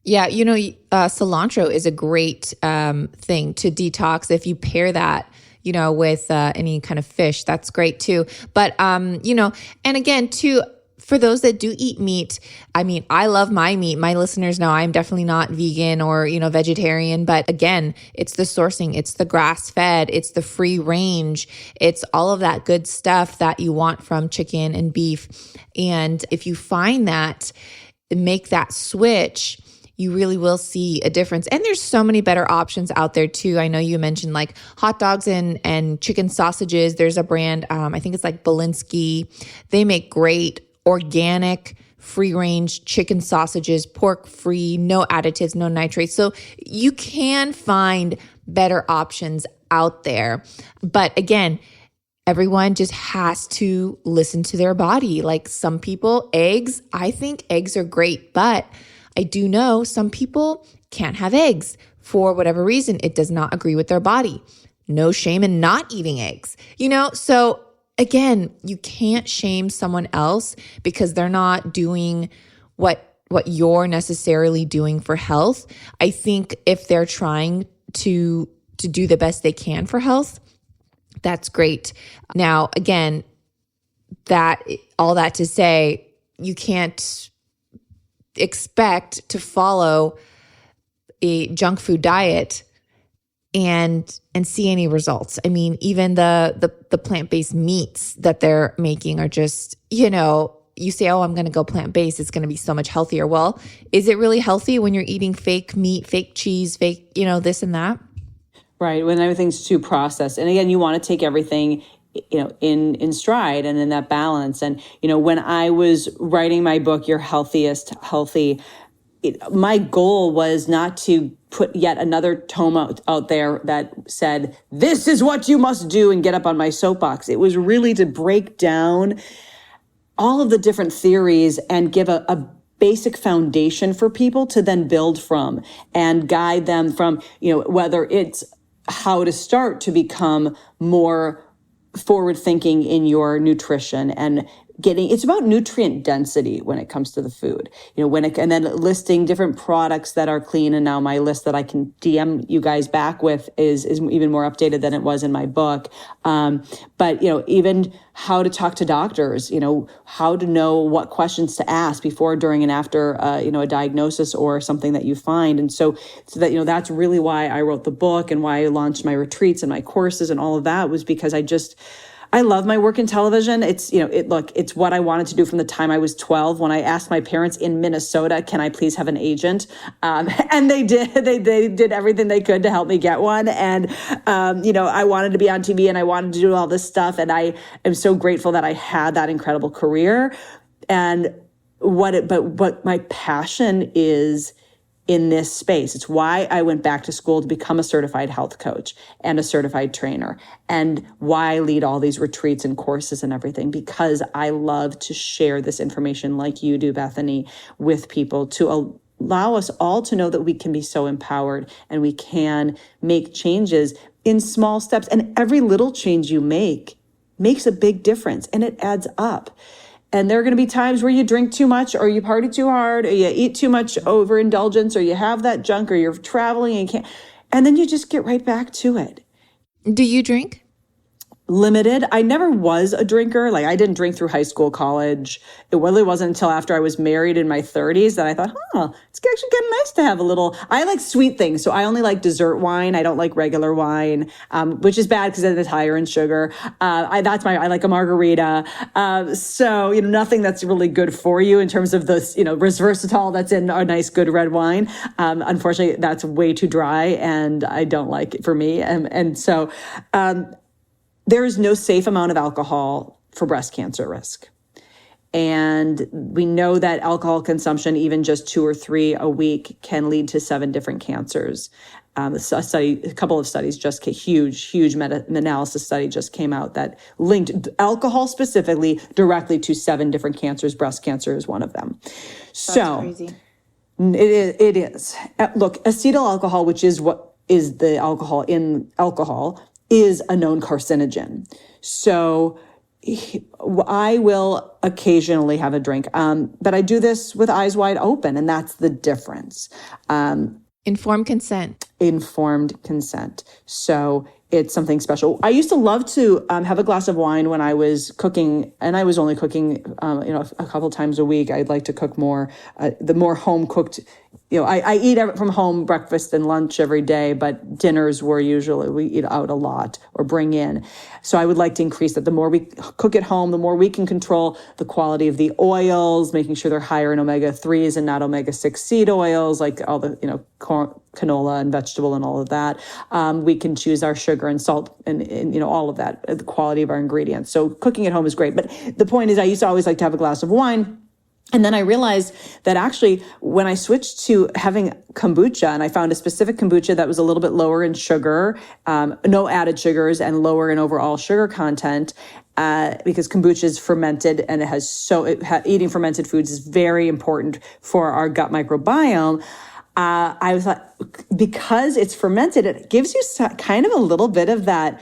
Yeah, cilantro is a great thing to detox. If you pair that, with any kind of fish, that's great too. But, and again, too, for those that do eat meat, I love my meat. My listeners know I'm definitely not vegan or, vegetarian, but again, it's the sourcing, it's the grass fed, it's the free range, it's all of that good stuff that you want from chicken and beef. And if you find that, make that switch, you really will see a difference. And there's so many better options out there too. I know you mentioned like hot dogs and chicken sausages. There's a brand, I think it's like Belinsky. They make great organic, free-range chicken sausages, pork-free, no additives, no nitrates. So you can find better options out there. But again, everyone just has to listen to their body. Like some people, eggs, I think eggs are great, but I do know some people can't have eggs for whatever reason. It does not agree with their body. No shame in not eating eggs, So again, you can't shame someone else because they're not doing what you're necessarily doing for health. I think if they're trying to do the best they can for health, that's great. Now, again, all that to say, you can't expect to follow a junk food diet and see any results. Even the plant-based meats that they're making are just, you say, oh, I'm going to go plant-based, it's going to be so much healthier. Well, is it really healthy when you're eating fake meat, fake cheese, fake, this and that? Right, when everything's too processed. And again, you want to take everything in stride and in that balance. And, when I was writing my book, Your Healthiest Healthy, my goal was not to put yet another tome out there that said, this is what you must do, and get up on my soapbox. It was really to break down all of the different theories and give a basic foundation for people to then build from and guide them from, whether it's how to start to become more forward thinking in your nutrition and it's about nutrient density when it comes to the food, and then listing different products that are clean. And now my list that I can DM you guys back with is even more updated than it was in my book. But, even how to talk to doctors, how to know what questions to ask before, during, and after, a diagnosis or something that you find. And so that, that's really why I wrote the book and why I launched my retreats and my courses and all of that, was because I love my work in television. It's, it's what I wanted to do from the time I was 12, when I asked my parents in Minnesota, can I please have an agent? And they did. They did everything they could to help me get one. And, I wanted to be on TV and I wanted to do all this stuff. And I am so grateful that I had that incredible career. And what my passion is in this space. It's why I went back to school to become a certified health coach and a certified trainer, and why I lead all these retreats and courses and everything, because I love to share this information like you do, Bethany, with people to allow us all to know that we can be so empowered and we can make changes in small steps. And every little change you make makes a big difference, and it adds up. And there are going to be times where you drink too much, or you party too hard, or you eat too much overindulgence, or you have that junk, or you're traveling and can't. And then you just get right back to it. Do you drink? Limited. I never was a drinker. Like, I didn't drink through high school, college. It really wasn't until after I was married in my 30s that I thought, it's actually kind of nice to have a little. I like sweet things, so I only like dessert wine. I don't like regular wine, which is bad because it's higher in sugar. I like a margarita. So nothing that's really good for you in terms of this, resveratrol that's in a nice good red wine. Unfortunately, that's way too dry, and I don't like it for me. And so. There is no safe amount of alcohol for breast cancer risk. And we know that alcohol consumption, even just 2 or 3 a week, can lead to 7 different cancers. A couple of studies huge meta-analysis study just came out that linked alcohol specifically directly to 7 different cancers. Breast cancer is one of them. That's crazy. It is. Look, acetyl alcohol, which is what is the alcohol in alcohol, is a known carcinogen. So I will occasionally have a drink, but I do this with eyes wide open, and that's the difference. Informed consent. Informed consent. So it's something special. I used to love to have a glass of wine when I was cooking, and I was only cooking, a couple times a week. I'd like to cook more. The more home cooked, I eat from home breakfast and lunch every day, but dinners were usually we eat out a lot or bring in. So I would like to increase that. The more we cook at home, the more we can control the quality of the oils, making sure they're higher in omega-3s and not omega-6 seed oils, like all the, canola and vegetable and all of that. We can choose our sugar and salt and all of that, the quality of our ingredients. So cooking at home is great. But the point is, I used to always like to have a glass of wine. And then I realized that actually when I switched to having kombucha, and I found a specific kombucha that was a little bit lower in sugar, no added sugars, and lower in overall sugar content, because kombucha is fermented, and eating fermented foods is very important for our gut microbiome. I was like, because it's fermented, it gives you kind of a little bit of that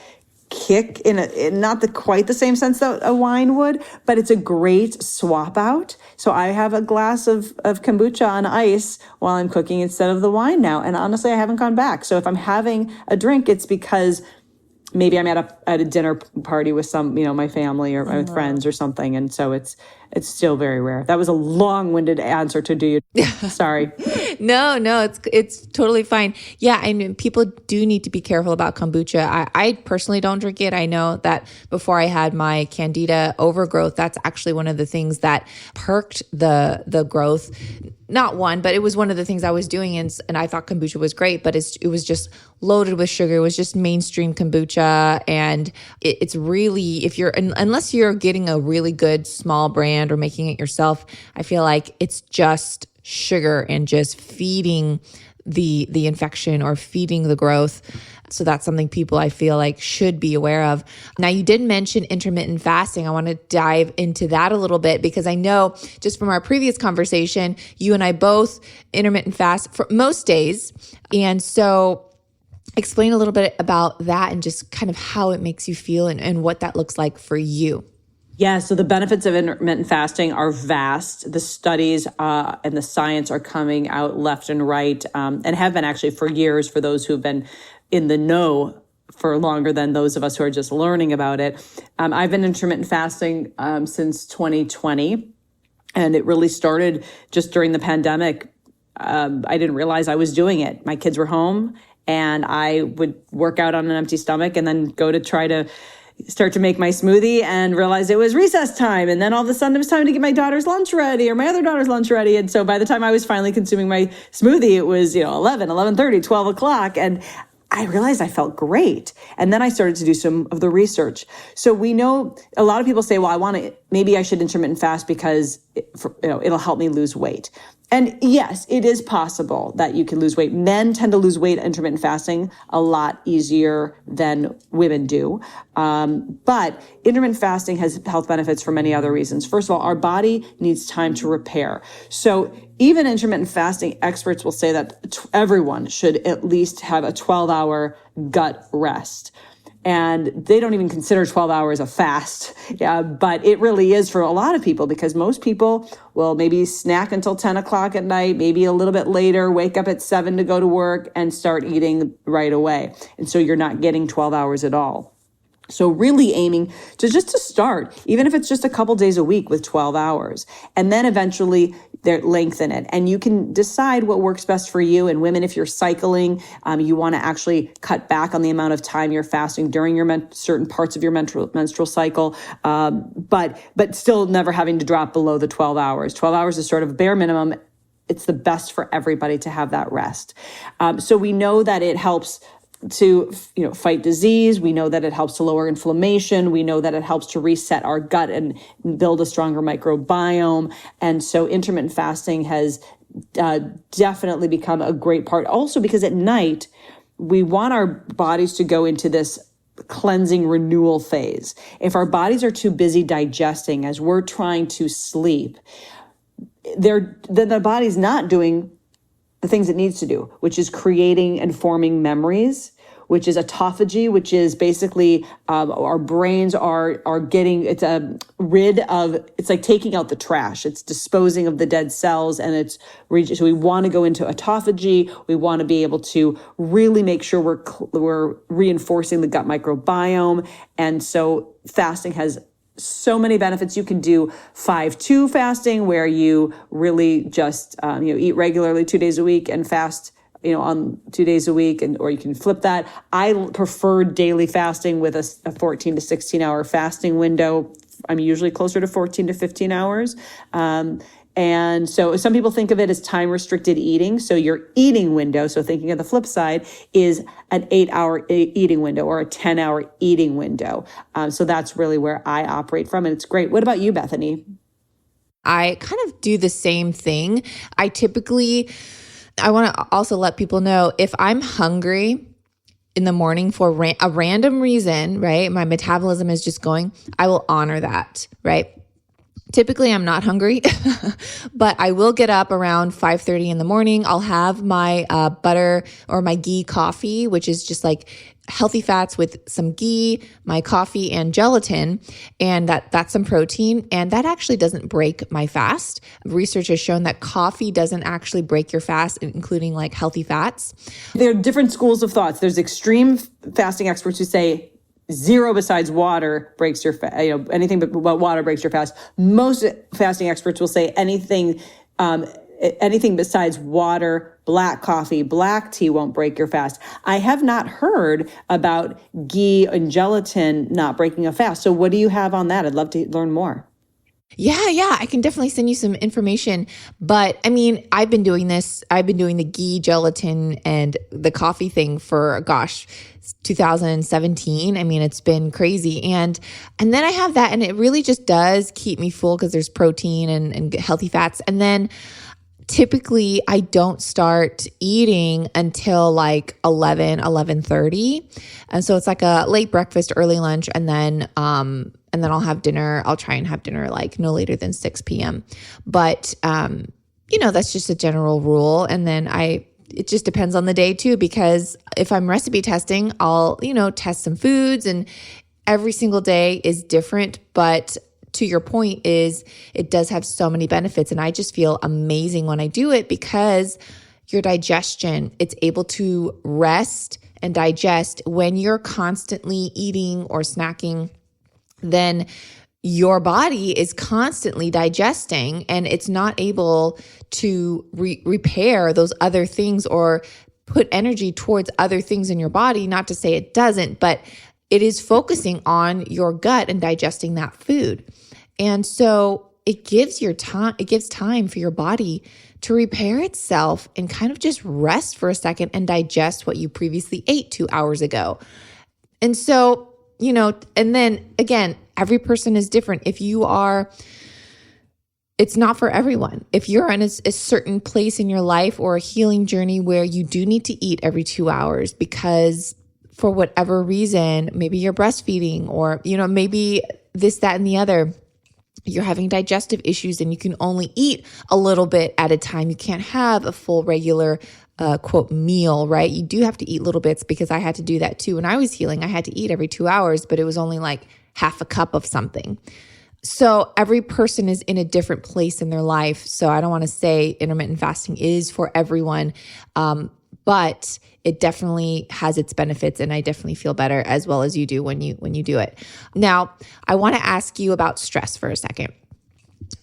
kick in not quite the same sense that a wine would, but it's a great swap out. So I have a glass of kombucha on ice while I'm cooking instead of the wine now. And honestly, I haven't gone back. So if I'm having a drink, it's because maybe I'm at a dinner party with some, my family or with friends or something. And so it's still very rare. That was a long-winded answer to do you. Sorry. No, it's totally fine. Yeah, I mean, people do need to be careful about kombucha. I personally don't drink it. I know that before I had my candida overgrowth, that's actually one of the things that perked the growth. Not one, but it was one of the things I was doing, and I thought kombucha was great, but it was just loaded with sugar. It was just mainstream kombucha, and it's really, unless you're getting a really good small brand or making it yourself, I feel like it's just sugar and just feeding the infection or feeding the growth. So that's something people I feel like should be aware of. Now, you did mention intermittent fasting. I want to dive into that a little bit because I know just from our previous conversation, you and I both intermittent fast for most days. And so explain a little bit about that and just kind of how it makes you feel and what that looks like for you. Yeah, so the benefits of intermittent fasting are vast. The studies and the science are coming out left and right, and have been actually for years for those who've been in the know for longer than those of us who are just learning about it. I've been intermittent fasting since 2020, and it really started just during the pandemic. I didn't realize I was doing it. My kids were home, and I would work out on an empty stomach and then go to try to start to make my smoothie and realize it was recess time. And then all of a sudden it was time to get my daughter's lunch ready or my other daughter's lunch ready. And so by the time I was finally consuming my smoothie, it was, 11, 11:30, 12 o'clock. And I realized I felt great. And then I started to do some of the research. So we know a lot of people say, well, I want to maybe I should intermittent fast because it'll help me lose weight. And yes, it is possible that you can lose weight. Men tend to lose weight intermittent fasting a lot easier than women do. But intermittent fasting has health benefits for many other reasons. First of all, our body needs time to repair. So even intermittent fasting experts will say that everyone should at least have a 12-hour gut rest. And they don't even consider 12 hours a fast, but it really is for a lot of people, because most people will maybe snack until 10 o'clock at night, maybe a little bit later, wake up at 7 to go to work and start eating right away. And so you're not getting 12 hours at all. So really aiming to start, even if it's just a couple days a week with 12 hours, and then eventually lengthen it. And you can decide what works best for you. And women, if you're cycling, you want to actually cut back on the amount of time you're fasting during your certain parts of your menstrual cycle, but still never having to drop below the 12 hours. 12 hours is sort of bare minimum. It's the best for everybody to have that rest. So we know that it helps to fight disease. We know that it helps to lower inflammation. We know that it helps to reset our gut and build a stronger microbiome. And so intermittent fasting has definitely become a great part. Also because at night, we want our bodies to go into this cleansing renewal phase. If our bodies are too busy digesting as we're trying to sleep, then the body's not doing the things it needs to do, which is creating and forming memories, which is autophagy, which is basically our brains are getting, it's like taking out the trash. It's disposing of the dead cells, and so we want to go into autophagy. We want to be able to really make sure we're reinforcing the gut microbiome. And so fasting has so many benefits. You can do 5-2 fasting, where you really just eat regularly 2 days a week and fast on 2 days a week, or you can flip that. I prefer daily fasting with a 14 to 16 hour fasting window. I'm usually closer to 14 to 15 hours. And so some people think of it as time restricted eating. So your eating window, so thinking of the flip side, is an 8-hour eating window or a 10-hour eating window. So that's really where I operate from. And it's great. What about you, Bethany? I kind of do the same thing. I want to also let people know, if I'm hungry in the morning for a random reason, right? My metabolism is just going, I will honor that, right? Typically, I'm not hungry, but I will get up around 5:30 in the morning. I'll have my butter or my ghee coffee, which is just like healthy fats with some ghee, my coffee, and gelatin, and that's some protein. And that actually doesn't break my fast. Research has shown that coffee doesn't actually break your fast, including like healthy fats. There are different schools of thoughts. There's extreme fasting experts who say zero besides water breaks your fast. Anything but water breaks your fast. Most fasting experts will say anything besides water, black coffee, black tea won't break your fast. I have not heard about ghee and gelatin not breaking a fast. So what do you have on that? I'd love to learn more. Yeah, I can definitely send you some information. But I mean, I've been doing the ghee, gelatin, and the coffee thing for, 2017. I mean, it's been crazy. And then I have that, and it really just does keep me full because there's protein and healthy fats. And then typically I don't start eating until like 11:30. And so it's like a late breakfast, early lunch, and then I'll have dinner. I'll try and have dinner like no later than 6 p.m. But, that's just a general rule. And then it just depends on the day too, because if I'm recipe testing, I'll, test some foods, and every single day is different. But to your point is it does have so many benefits. And I just feel amazing when I do it, because your digestion, it's able to rest and digest. When you're constantly eating or snacking, then your body is constantly digesting, and it's not able to repair those other things or put energy towards other things in your body. Not to say it doesn't, but it is focusing on your gut and digesting that food. And so it gives time for your body to repair itself and kind of just rest for a second and digest what you previously ate 2 hours ago. And so and then again, every person is different. It's not for everyone. If you're in a certain place in your life or a healing journey where you do need to eat every 2 hours because for whatever reason, maybe you're breastfeeding or, maybe this, that, and the other, you're having digestive issues and you can only eat a little bit at a time. You can't have a full regular quote meal, right? You do have to eat little bits because I had to do that too. When I was healing, I had to eat every 2 hours, but it was only like half a cup of something. So every person is in a different place in their life. So I don't want to say intermittent fasting is for everyone, but it definitely has its benefits, and I definitely feel better as well as you do when you do it. Now, I want to ask you about stress for a second.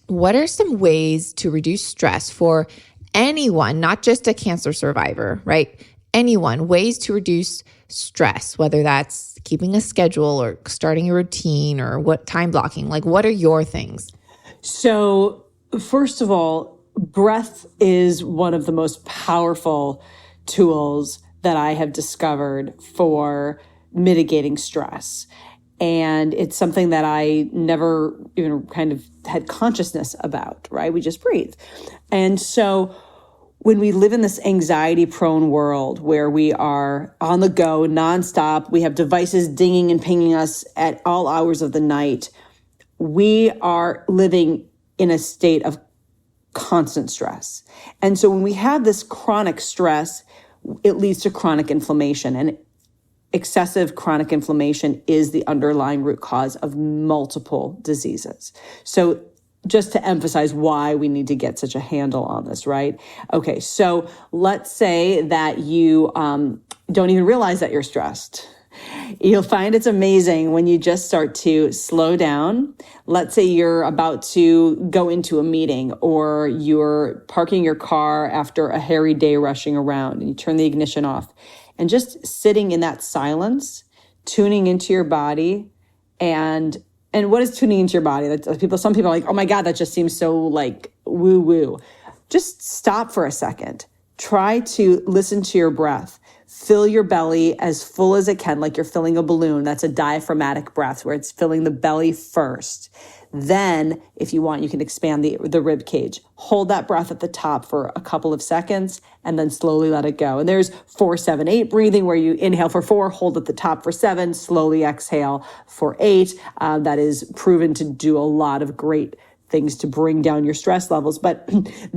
What are some ways to reduce stress for anyone, not just a cancer survivor, right? Anyone, ways to reduce stress, whether that's keeping a schedule or starting a routine or what time blocking, like what are your things? So first of all, breath is one of the most powerful tools that I have discovered for mitigating stress. And it's something that I never even kind of had consciousness about, right? We just breathe. And so when we live in this anxiety-prone world where we are on the go nonstop, we have devices dinging and pinging us at all hours of the night, we are living in a state of constant stress. And so when we have this chronic stress, it leads to chronic inflammation. And excessive chronic inflammation is the underlying root cause of multiple diseases. So just to emphasize why we need to get such a handle on this, right? Okay, so let's say that you don't even realize that you're stressed. You'll find it's amazing when you just start to slow down. Let's say you're about to go into a meeting or you're parking your car after a hairy day rushing around and you turn the ignition off and just sitting in that silence, tuning into your body. And what is tuning into your body? Some people are like, oh my God, that just seems so like woo woo. Just stop for a second. Try to listen to your breath. Fill your belly as full as it can, like you're filling a balloon. That's a diaphragmatic breath where it's filling the belly first. Then, if you want, you can expand the rib cage. Hold that breath at the top for a couple of seconds and then slowly let it go. And there's 4-7-8 breathing where you inhale for 4, hold at the top for 7, slowly exhale for 8. That is proven to do a lot of great things to bring down your stress levels. But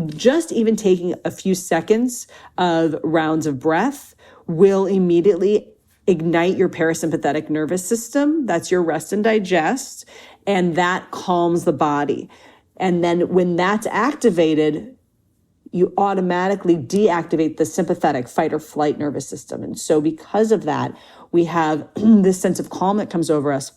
just even taking a few seconds of rounds of breath will immediately ignite your parasympathetic nervous system. That's your rest and digest. And that calms the body. And then when that's activated, you automatically deactivate the sympathetic fight or flight nervous system. And so because of that, we have this sense of calm that comes over us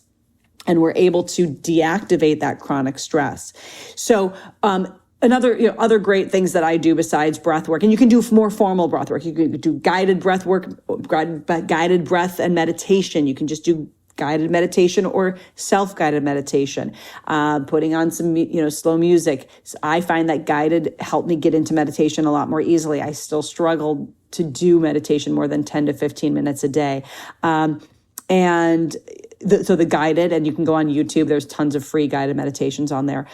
and we're able to deactivate that chronic stress. So, other great things that I do besides breath work, and you can do more formal breath work. You can do guided breath work, guided breath and meditation. You can just do guided meditation or self-guided meditation, putting on some, slow music. I find that guided helped me get into meditation a lot more easily. I still struggle to do meditation more than 10 to 15 minutes a day. So the guided, and you can go on YouTube, there's tons of free guided meditations on there.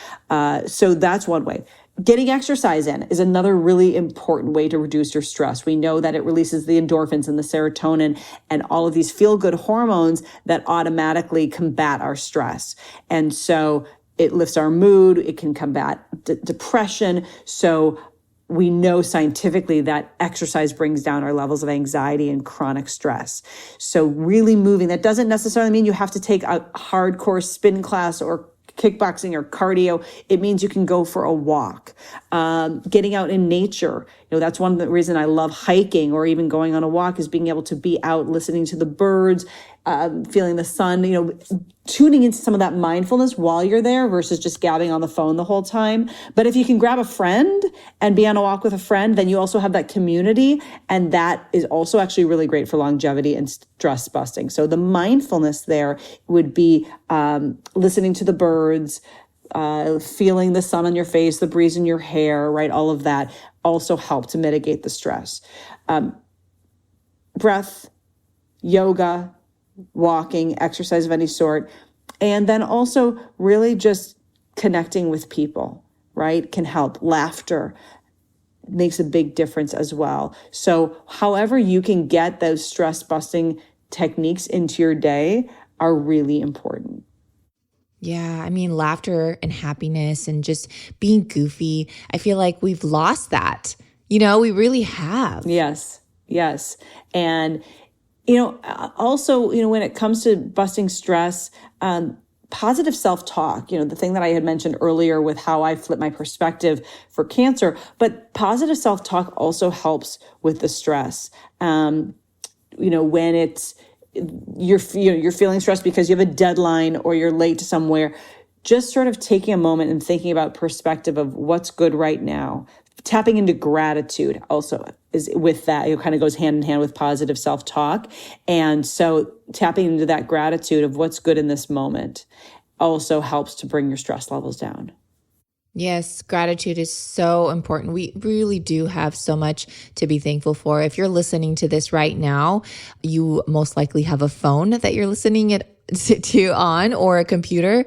So that's one way. Getting exercise in is another really important way to reduce your stress. We know that it releases the endorphins and the serotonin and all of these feel-good hormones that automatically combat our stress. And so it lifts our mood, it can combat depression. So we know scientifically that exercise brings down our levels of anxiety and chronic stress. So really moving, that doesn't necessarily mean you have to take a hardcore spin class or kickboxing or cardio. It means you can go for a walk, getting out in nature. That's one of the reasons I love hiking or even going on a walk is being able to be out, listening to the birds, feeling the sun, tuning into some of that mindfulness while you're there versus just gabbing on the phone the whole time. But if you can grab a friend and be on a walk with a friend, then you also have that community. And that is also actually really great for longevity and stress busting. So the mindfulness there would be listening to the birds, feeling the sun on your face, the breeze in your hair, right? All of that also help to mitigate the stress. Breath, yoga, walking, exercise of any sort. And then also really just connecting with people, right, can help. Laughter makes a big difference as well. So however you can get those stress busting techniques into your day are really important. Yeah, I mean, laughter and happiness and just being goofy. I feel like we've lost that. We really have. Yes. And, also, when it comes to busting stress, positive self-talk, the thing that I had mentioned earlier with how I flip my perspective for cancer, but positive self-talk also helps with the stress. When you're feeling stressed because you have a deadline or you're late to somewhere, just sort of taking a moment and thinking about perspective of what's good right now. Tapping into gratitude also is with that. It kind of goes hand in hand with positive self-talk. And so tapping into that gratitude of what's good in this moment also helps to bring your stress levels down. Yes, gratitude is so important. We really do have so much to be thankful for. If you're listening to this right now, you most likely have a phone that you're listening to on, or a computer,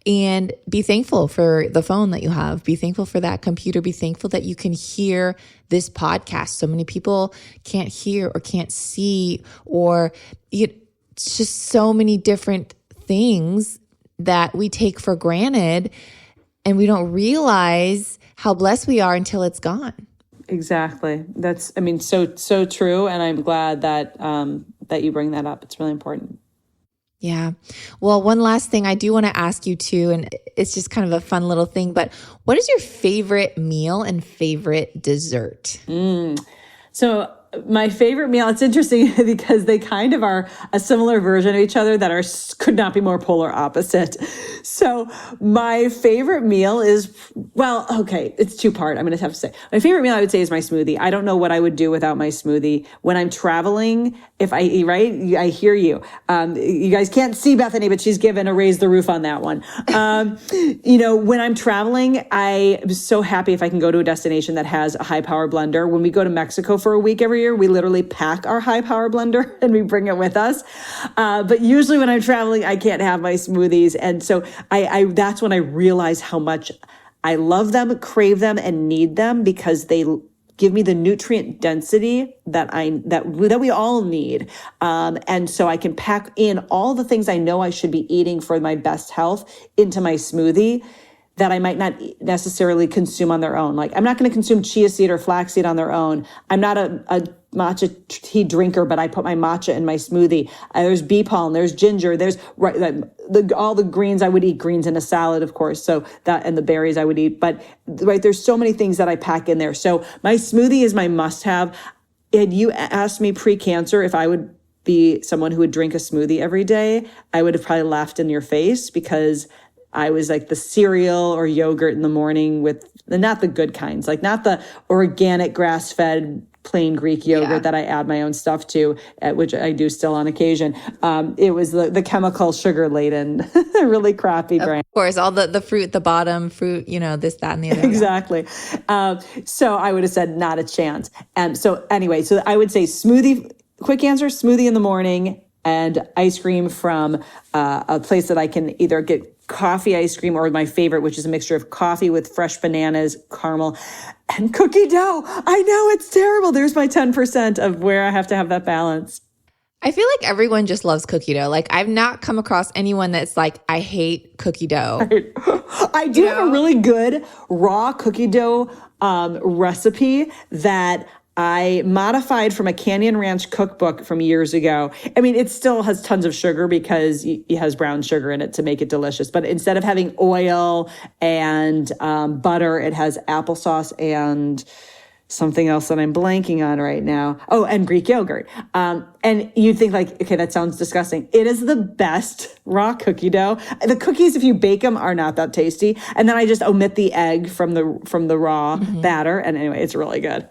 and be thankful for the phone that you have. Be thankful for that computer. Be thankful that you can hear this podcast. So many people can't hear or can't see, or it's just so many different things that we take for granted. And we don't realize how blessed we are until it's gone. Exactly. That's, so true. And I'm glad that that you bring that up. It's really important. Yeah. Well, one last thing I do want to ask you too, and it's just kind of a fun little thing, but what is your favorite meal and favorite dessert? So my favorite meal, it's interesting because they kind of are a similar version of each other that could not be more polar opposite. So my favorite meal is, it's two-part. I'm going to have to say my favorite meal I would say is my smoothie. I don't know what I would do without my smoothie. When I'm traveling, if I eat, right? I hear you. You guys can't see Bethany, but she's given a raise the roof on that one. When I'm traveling, I am so happy if I can go to a destination that has a high power blender. When we go to Mexico for a week every year, we literally pack our high power blender and we bring it with us. But usually when I'm traveling, I can't have my smoothies. And so I that's when I realize how much I love them, crave them, and need them, because they give me the nutrient density that we all need. And so I can pack in all the things I know I should be eating for my best health into my smoothie that I might not necessarily consume on their own. Like, I'm not going to consume chia seed or flaxseed on their own. I'm not a matcha tea drinker, but I put my matcha in my smoothie. There's bee pollen, there's ginger, there's all the greens. I would eat greens in a salad, of course. So that, and the berries I would eat. But there's so many things that I pack in there. So my smoothie is my must-have. And you asked me pre-cancer if I would be someone who would drink a smoothie every day, I would have probably laughed in your face, because I was like the cereal or yogurt in the morning with not the good kinds, like not the organic grass-fed plain Greek yogurt that I add my own stuff to, which I do still on occasion. It was the chemical sugar laden, really crappy brand. Of course, all the fruit at the bottom, fruit, this, that, and the other. Exactly. So I would have said not a chance. And so anyway, so I would say smoothie, quick answer, smoothie in the morning, and ice cream from a place that I can either get coffee ice cream, or my favorite, which is a mixture of coffee with fresh bananas, caramel, and cookie dough. I know, it's terrible. There's my 10% of where I have to have that balance. I feel like everyone just loves cookie dough. Like, I've not come across anyone that's like, I hate cookie dough. I do have a really good raw cookie dough recipe that I modified from a Canyon Ranch cookbook from years ago. I mean, it still has tons of sugar because it has brown sugar in it to make it delicious. But instead of having oil and butter, it has applesauce and something else that I'm blanking on right now. Oh, and Greek yogurt. And you'd think like, okay, that sounds disgusting. It is the best raw cookie dough. The cookies, if you bake them, are not that tasty. And then I just omit the egg from the raw batter. And anyway, it's really good.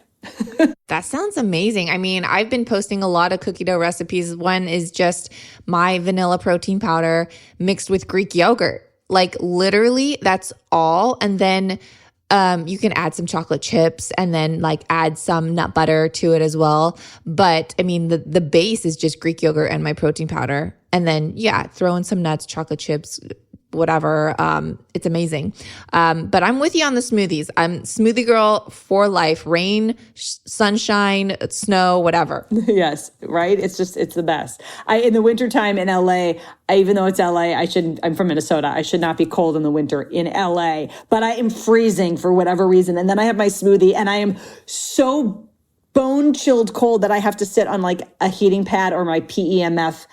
That sounds amazing. I mean, I've been posting a lot of cookie dough recipes. One is just my vanilla protein powder mixed with Greek yogurt. Like, literally, that's all. And then You can add some chocolate chips and then like add some nut butter to it as well. But I mean, the base is just Greek yogurt and my protein powder. And then, yeah, throw in some nuts, chocolate chips, whatever. It's amazing. But I'm with you on the smoothies. I'm smoothie girl for life. Rain, sunshine, snow, whatever. Yes, right? It's the best. In the wintertime in LA, even though it's LA, I'm from Minnesota. I should not be cold in the winter in LA, but I am freezing for whatever reason. And then I have my smoothie and I am so bone chilled cold that I have to sit on like a heating pad or my PEMF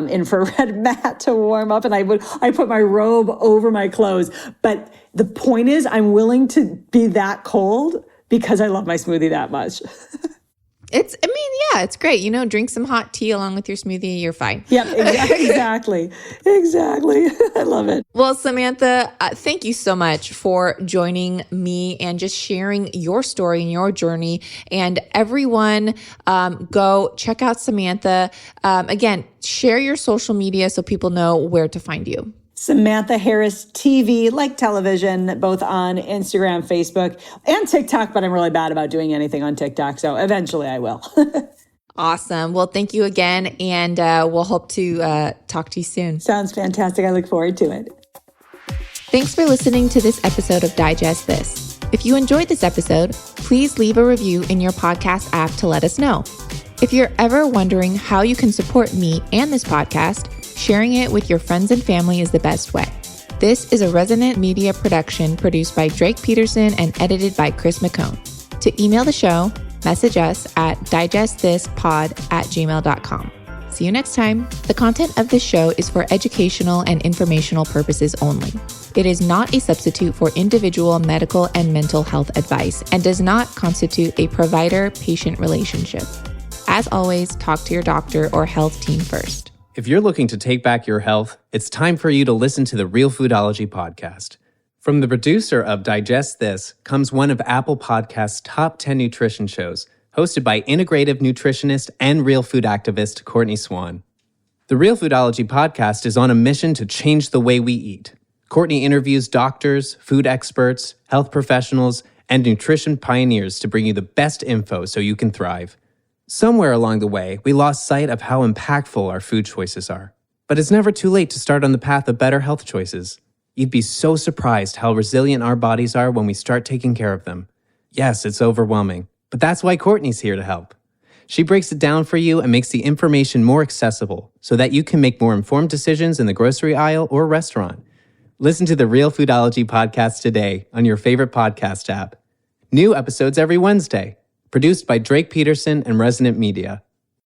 infrared mat to warm up. And I put my robe over my clothes. But the point is I'm willing to be that cold because I love my smoothie that much. It's great. Drink some hot tea along with your smoothie. You're fine. Yep, exactly. Exactly. I love it. Well, Samantha, thank you so much for joining me and just sharing your story and your journey. And everyone, go check out Samantha. Again, share your social media so people know where to find you. Samantha Harris TV, like television, both on Instagram, Facebook, and TikTok, but I'm really bad about doing anything on TikTok, so eventually I will. Awesome. Well, thank you again, and we'll hope to talk to you soon. Sounds fantastic. I look forward to it. Thanks for listening to this episode of Digest This. If you enjoyed this episode, please leave a review in your podcast app to let us know. If you're ever wondering how you can support me and this podcast, sharing it with your friends and family is the best way. This is a Resonant Media production produced by Drake Peterson and edited by Chris McCone. To email the show, message us at digestthispod@gmail.com. See you next time. The content of this show is for educational and informational purposes only. It is not a substitute for individual medical and mental health advice and does not constitute a provider-patient relationship. As always, talk to your doctor or health team first. If you're looking to take back your health, it's time for you to listen to the Real Foodology podcast. From the producer of Digest This comes one of Apple Podcast's top 10 nutrition shows, hosted by integrative nutritionist and real food activist Courtney Swan. The Real Foodology podcast is on a mission to change the way we eat. Courtney interviews doctors, food experts, health professionals, and nutrition pioneers to bring you the best info so you can thrive. Somewhere along the way, we lost sight of how impactful our food choices are. But it's never too late to start on the path of better health choices. You'd be so surprised how resilient our bodies are when we start taking care of them. Yes, it's overwhelming, but that's why Courtney's here to help. She breaks it down for you and makes the information more accessible so that you can make more informed decisions in the grocery aisle or restaurant. Listen to the Real Foodology podcast today on your favorite podcast app. New episodes every Wednesday. Produced by Drake Peterson and Resonant Media.